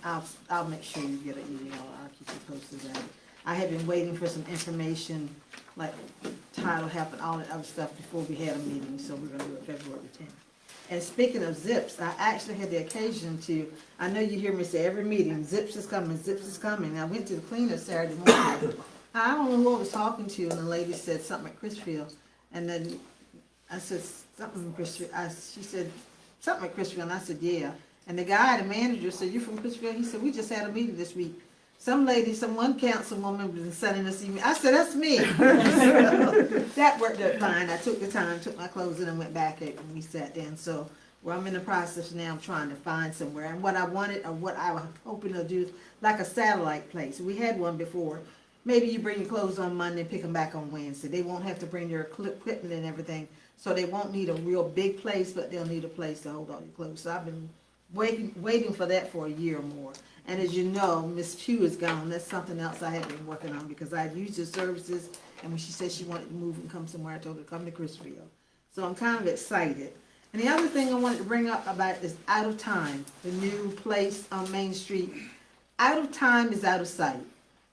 I'll make sure you get an email, I'll keep you posted on it. I had been waiting for some information, like title help and all that other stuff before we had a meeting, so we're gonna do it February 10th. And speaking of Zips, I actually had the occasion to, I know you hear me say every meeting, Zips is coming, Zips is coming. I went to the cleaner Saturday morning. I don't know who I was talking to, and the lady said something at Chrisfield, and then I said, something from Chrisfield, she said, something at Chrisfield, and I said, yeah. And the guy, the manager, said, you from Chrisfield? He said, we just had a meeting this week. Some lady, one councilwoman was sending us email. I said, that's me. That worked out fine. I took the time, took my clothes in and went back and we sat down. So, well, I'm in the process now of trying to find somewhere. And what I wanted, or what I was hoping to do, like a satellite place. We had one before. Maybe you bring your clothes on Monday and pick them back on Wednesday. They won't have to bring their equipment and everything. So they won't need a real big place, but they'll need a place to hold all your clothes. So I've been waiting for that for a year or more. And as you know, Miss Pugh is gone. That's something else I have been working on because I used her services. And when she said she wanted to move and come somewhere, I told her to come to Chrisfield. So I'm kind of excited. And the other thing I wanted to bring up about is Out of Time, the new place on Main Street. Out of time is out of sight.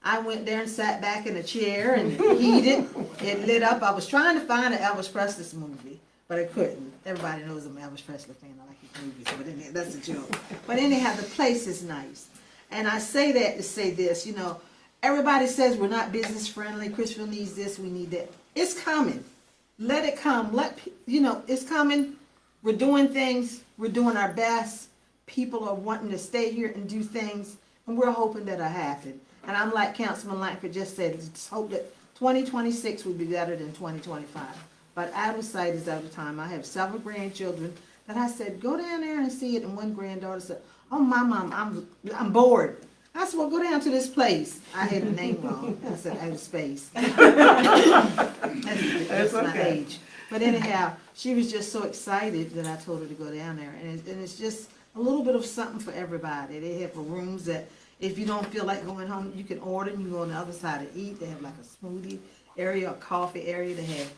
I went there and sat back in a chair and it heated. It lit up. I was trying to find an Elvis Presley movie, but I couldn't. Everybody knows I'm an Elvis Presley fan. I like his movies, but anyway, that's a joke. But anyhow, the place is nice. And I say that to say this, you know, everybody says we're not business friendly. Chrisfield needs this, we need that. It's coming. Let it come. It's coming. We're doing things. We're doing our best. People are wanting to stay here and do things, and we're hoping that'll happen. And I'm like Councilman Langford just said, just hope that 2026 will be better than 2025. But out of sight is out of time. I have several grandchildren that I said, go down there and see it. And one granddaughter said, oh, my mom, I'm bored. I said, well, go down to this place. I had the name wrong. I said, outer space. That's my age. But anyhow, she was just so excited that I told her to go down there. And it's just a little bit of something for everybody. They have rooms that if you don't feel like going home, you can order and you go on the other side to eat. They have like a smoothie area, a coffee area. They have,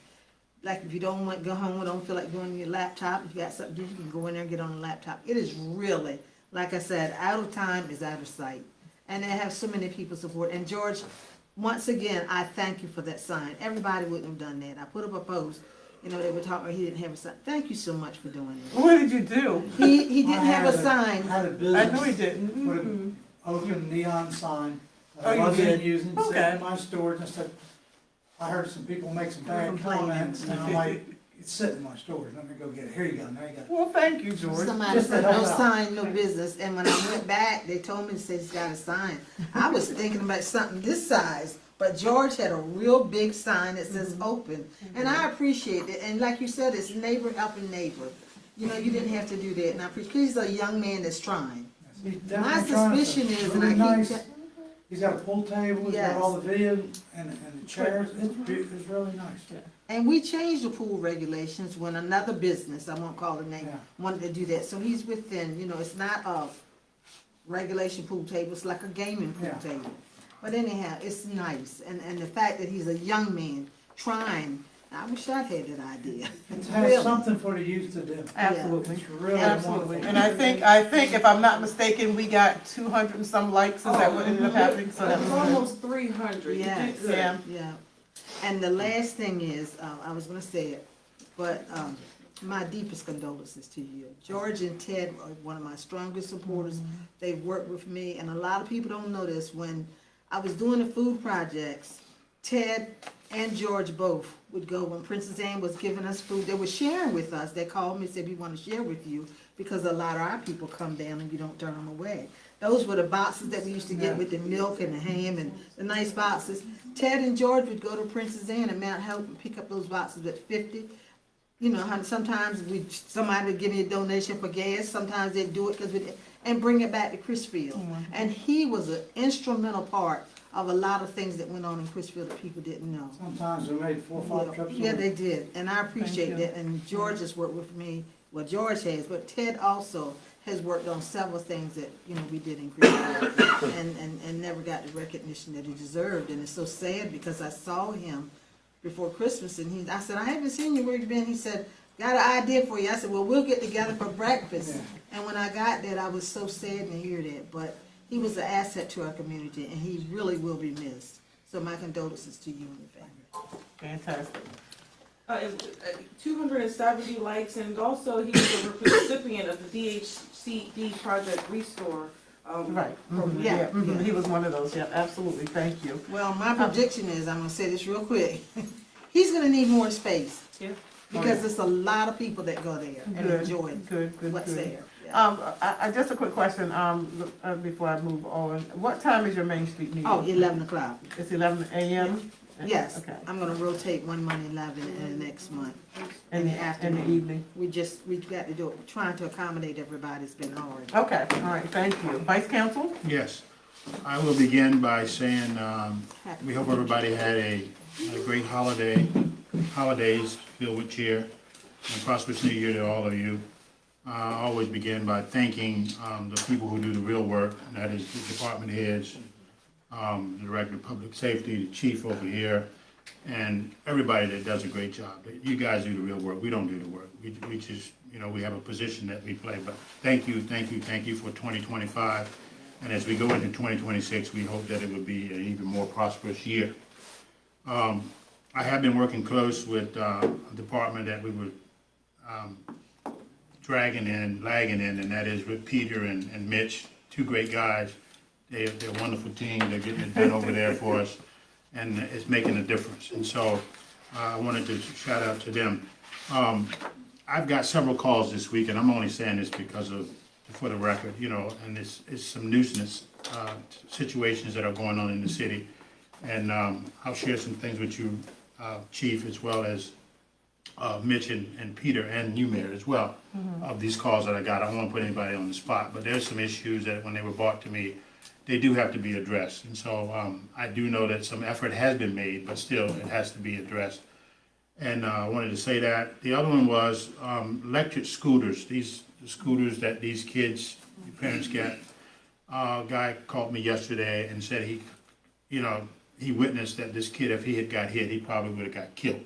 like if you don't want to go home or don't feel like doing your laptop, if you got something to do, you can go in there and get on the laptop. It is really, like I said, out of time is out of sight. And they have so many people support. And George, once again, I thank you for that sign. Everybody wouldn't have done that. I put up a post. You know, they were talking about he didn't have a sign. Thank you so much for doing that. What did you do? He didn't have a sign. I had a business. I know he didn't. With an open neon sign. Oh, I you wasn't did? using, Okay. sat in my storage and I said, I heard some people make some bad comments and I'm like, it's sitting in my storage. Let me go get it. Here you go. Now you got it. Well, thank you, George. Somebody Just to said, help no out. sign, no business. And when I went back, they told me to say he's got a sign. I was thinking about something this size, but George had a real big sign that says open. And I appreciate it. And like you said, it's neighbor helping neighbor. You know, you didn't have to do that. And I appreciate, he's a young man that's trying. He's My definitely trying to- suspicion is, really and I nice. keep, He's got a pool table, he's Yes. got all the video and the chairs. It's really nice. and we changed the pool regulations when another business, I won't call the name, Yeah. wanted to do that. So he's within, you know, it's not a regulation pool table, it's like a gaming pool Yeah. table. But anyhow, it's nice. And the fact that he's a young man trying, I wish I'd had that idea. It has something for the youth to do. Absolutely. It's really Absolutely. wonderful. And I think if I'm not mistaken, we got 200 and some likes. Is that what ended up happening? So that It's was good. almost 300. You Yes. did good. Yeah. Yeah. And the last thing is, I was gonna say it, but my deepest condolences to you. George and Ted are one of my strongest supporters. They've worked with me, and a lot of people don't know this. When I was doing the food projects, Ted and George both would go when Princess Anne was giving us food. They were sharing with us. They called me and said, we want to share with you because a lot of our people come down and you don't turn them away. Those were the boxes that we used to get with the milk and the ham and the nice boxes. Ted and George would go to Princess Anne and Mount Hope and pick up those boxes at 50. You know, sometimes somebody would give me a donation for gas. Sometimes they'd do it and bring it back to Chrisfield. And he was an instrumental part of a lot of things that went on in Chrisfield that people didn't know. Sometimes we made 4 or 5 trips. Yeah, they did, and I appreciate that, and George has worked with me, well, George has, but Ted also has worked on several things that, you know, we did in Chrisfield, and never got the recognition that he deserved, and it's so sad, because I saw him before Christmas, and I said, I haven't seen you, where you been? He said, got an idea for you. I said, well, we'll get together for breakfast. And when I got that, I was so sad to hear that, but he was an asset to our community, and he really will be missed. So my condolences to you and your family. Fantastic. 270 likes, and also he was a recipient of the DHCD Project Restore. Right. program. Yeah, he was one of those. Yeah, absolutely. Thank you. Well, my prediction is, I'm gonna say this real quick, he's gonna need more space. Yeah. Because there's a lot of people that go there and Good, enjoy good, what's good. there. Yeah. I just a quick question, before I move on. What time is your Main Street meeting? Oh, 11 o'clock. It's 11 a.m.? Yes, Okay. I'm gonna rotate one month 11 and the next month in the In afternoon. the evening? We've got to do it, we're trying to accommodate everybody, it's been hard. Okay, all right, thank you. Vice Counsel? Yes, I will begin by saying, we hope everybody had a great holidays filled with cheer, and prosperous New Year to all of you. I always begin by thanking the people who do the real work, and that is the department heads, the Director of Public Safety, the chief over here, and everybody that does a great job. You guys do the real work, we don't do the work. We just, we have a position that we play, but thank you for 2025. And as we go into 2026, we hope that it will be an even more prosperous year. I have been working close with a department that we were lagging in, and that is with Peter and Mitch, two great guys. They're a wonderful team. They're getting it done over there for us, and it's making a difference. And so I wanted to shout out to them. I've got several calls this week, and I'm only saying this for the record, and it's some nuisance situations that are going on in the city. And I'll share some things with you, Chief, as well as Mitch and Peter and you, Mayor, as well, of these calls that I got. I don't want to put anybody on the spot, but there's some issues that when they were brought to me, they do have to be addressed. And so I do know that some effort has been made, but still it has to be addressed. And I wanted to say that. The other one was electric scooters, these scooters that these kids, the parents get. A guy called me yesterday and said he witnessed that this kid, if he had got hit, he probably would have got killed.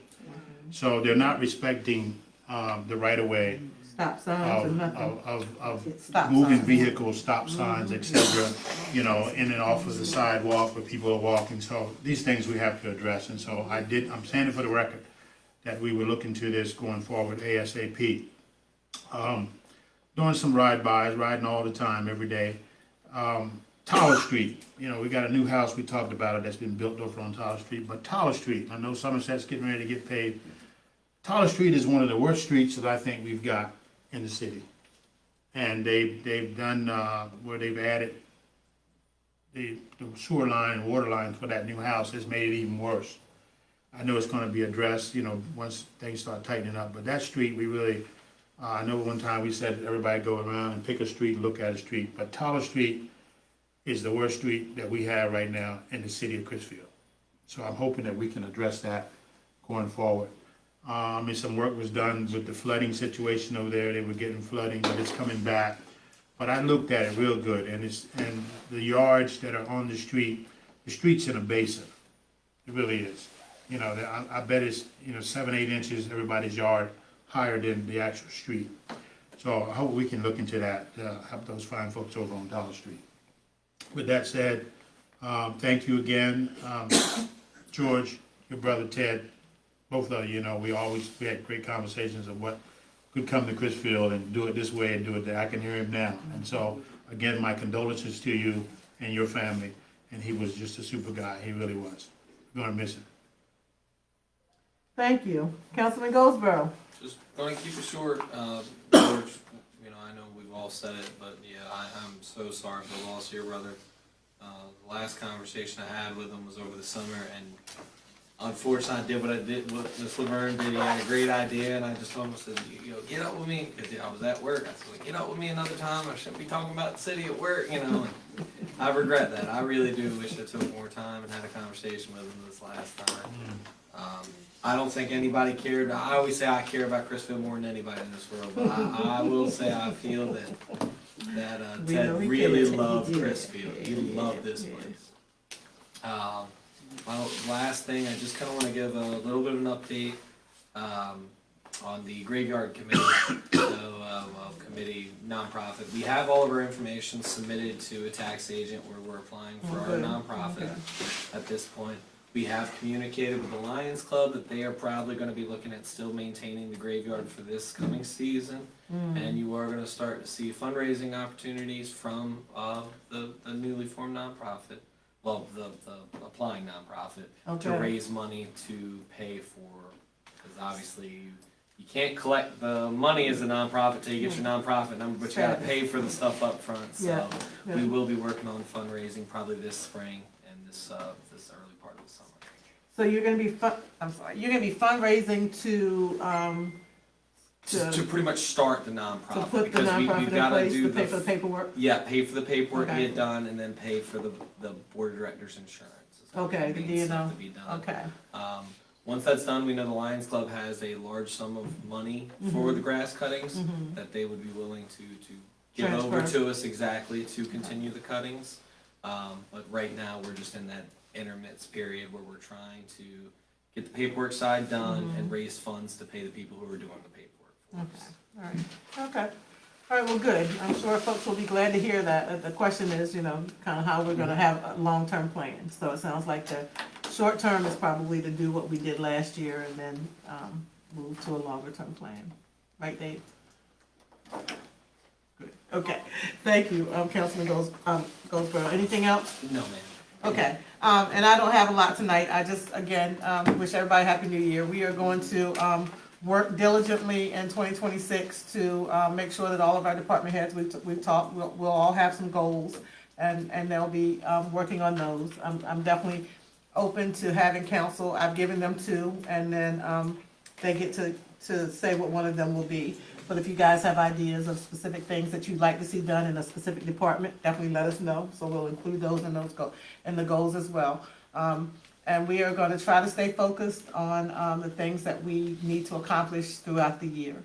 So they're not respecting the right-of-way Stop signs and nothing. of Stop moving signs. vehicles, stop signs, et cetera, in and off of the sidewalk where people are walking. So these things we have to address. And so I'm saying it for the record, that we will look into this going forward ASAP. Doing some ride-bys, riding all the time, every day. Tower Street, we got a new house, we talked about it, that's been built over on Tower Street, but Tower Street, I know Somerset's getting ready to get paved. Tower Street is one of the worst streets that I think we've got in the city. And they've done, where they've added the sewer line and water line for that new house has made it even worse. I know it's gonna be addressed, once things start tightening up, but that street, we really, I know one time we said everybody go around and pick a street, look at a street, but Tower Street is the worst street that we have right now in the city of Crisfield. So I'm hoping that we can address that going forward. Some work was done with the flooding situation over there. They were getting flooding, but it's coming back. But I looked at it real good, and the yards that are on the street's in a basin. It really is. I bet it's 7-8 inches everybody's yard higher than the actual street. So I hope we can look into that, help those fine folks over on Dollar Street. With that said, thank you again, George, your brother Ted, both of you. We had great conversations of what could come to Crisfield and do it this way and do it that. I can hear him now. And so, again, my condolences to you and your family. And he was just a super guy. He really was. We're gonna miss him. Thank you. Councilman Goldsboro. Just going to keep it short, George, I know we've all said it, but yeah, I'm so sorry for the loss of your brother. The last conversation I had with him was over the summer, and unfortunately I did what I did, what Ms. Laverne did. He had a great idea, and I just told him, I said, get up with me, because I was at work. I said, get up with me another time. I shouldn't be talking about the city at work, and I regret that. I really do wish I took more time and had a conversation with him this last time. I don't think anybody cared. I always say I care about Crisfield more than anybody in this world, but I will say I feel that Ted really loved Crisfield. He loved this place. My last thing, I just kind of want to give a little bit of an update. on the graveyard committee, committee nonprofit. We have all of our information submitted to a tax agent where we're applying for our nonprofit at this point. We have communicated with the Lions Club that they are probably going to be looking at still maintaining the graveyard for this coming season. And you are going to start to see fundraising opportunities from the newly formed nonprofit, well, the applying nonprofit, to raise money to pay for, because obviously you can't collect the money as a nonprofit till you get your nonprofit number, but you got to pay for the stuff up front. So we will be working on fundraising probably this spring and this early part of the summer. So you're gonna be you're gonna be fundraising To pretty much start the nonprofit. to put the because nonprofit we've in got to place, do to pay for the paperwork? Yeah, pay for the paperwork to Okay. get done, and then pay for the board of directors insurance. Okay, the Main stuff D&O. to be done. Okay. Once that's done, we know the Lions Club has a large sum of money for the grass cuttings that they would be willing to give over Transfer. to us exactly to continue the cuttings. But right now, we're just in that intermittent period where we're trying to get the paperwork side done and raise funds to pay the people who are doing the paperwork for us. All right, okay. All right, well, good. I'm sure folks will be glad to hear that. The question is, kind of how we're gonna have a long-term plan. So it sounds like the short term is probably to do what we did last year and then, move to a longer-term plan. Right, Dave? Good, okay. Thank you, Councilman Goldsboro. Anything else? No, ma'am. Okay, and I don't have a lot tonight. I just, again, wish everybody Happy New Year. We are going to, work diligently in 2026 to make sure that all of our department heads, we've talked, we'll all have some goals, and they'll be working on those. I'm definitely open to having council. I've given them two, and then they get to say what one of them will be. But if you guys have ideas of specific things that you'd like to see done in a specific department, definitely let us know. So we'll include those in the goals as well. And we are going to try to stay focused on the things that we need to accomplish throughout the year.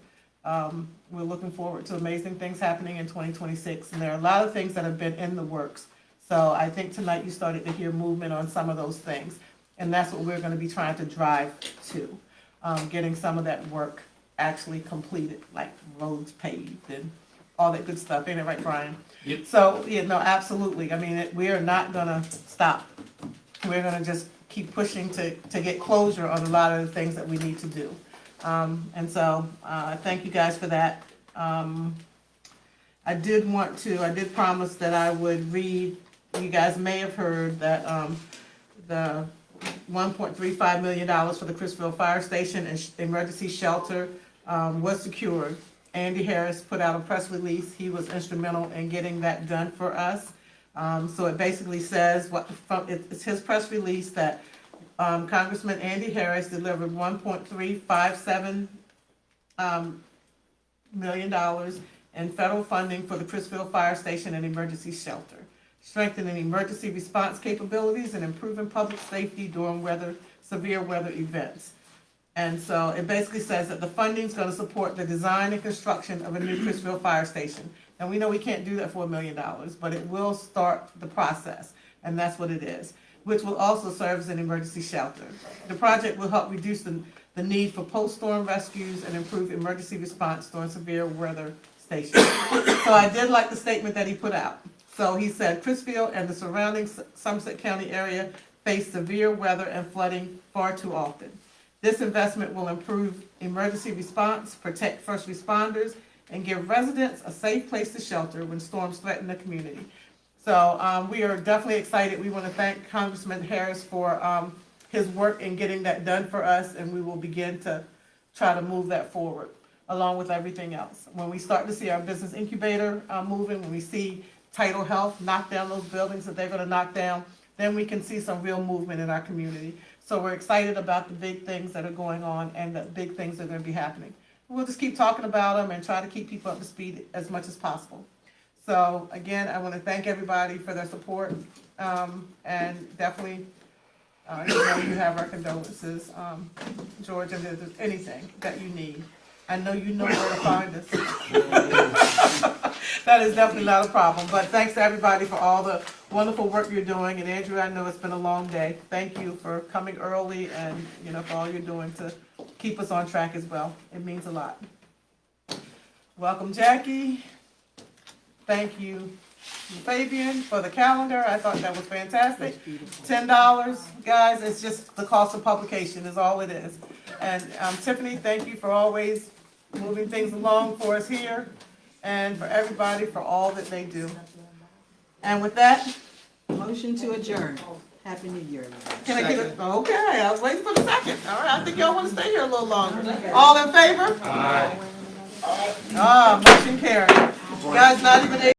We're looking forward to amazing things happening in 2026, and there are a lot of things that have been in the works. So I think tonight you started to hear movement on some of those things, and that's what we're going to be trying to drive to, getting some of that work actually completed, like roads paved and all that good stuff. Ain't it right, Brian? Yep. So, no, absolutely. I mean, we are not going to stop. We're going to just keep pushing to get closure on a lot of the things that we need to do. And so, thank you guys for that. I did promise that I would read, you guys may have heard that, the $1.35 million for the Chrisville Fire Station and emergency shelter, was secured. Andy Harris put out a press release. He was instrumental in getting that done for us. So it basically says, it's his press release that Congressman Andy Harris delivered $1.357 million in federal funding for the Chrisville Fire Station and emergency shelter, strengthening emergency response capabilities and improving public safety during severe weather events. And so it basically says that the funding is going to support the design and construction of a new Chrisville Fire Station. And we know we can't do that for $1 million, but it will start the process, and that's what it is, which will also serve as an emergency shelter. The project will help reduce the need for post-storm rescues and improve emergency response during severe weather stations. So I did like the statement that he put out. So he said, Chrisville and the surrounding Somerset County area face severe weather and flooding far too often. This investment will improve emergency response, protect first responders, and give residents a safe place to shelter when storms threaten the community. So we are definitely excited. We want to thank Congressman Harris for his work in getting that done for us, and we will begin to try to move that forward along with everything else. When we start to see our business incubator moving, when we see Tidal Health knock down those buildings that they're going to knock down, then we can see some real movement in our community. So we're excited about the big things that are going on and the big things that are going to be happening. We'll just keep talking about them and try to keep people up to speed as much as possible. So again, I want to thank everybody for their support, and definitely, you have our condolences, George, and if there's anything that you need, I know you know where to find us. That is definitely not a problem, but thanks to everybody for all the wonderful work you're doing, and Andrew, I know it's been a long day. Thank you for coming early and, for all you're doing to keep us on track as well. It means a lot. Welcome, Jackie. Thank you, Fabian, for the calendar. I thought that was fantastic. $10, guys, it's just the cost of publication is all it is. And Tiffany, thank you for always moving things along for us here and for everybody for all that they do. And with that, Motion to adjourn. Happy New Year, everybody. can I get it? Okay, I was waiting for the second. All right, I think y'all want to stay here a little longer. All in favor? Aye. Motion carried. Guys, not even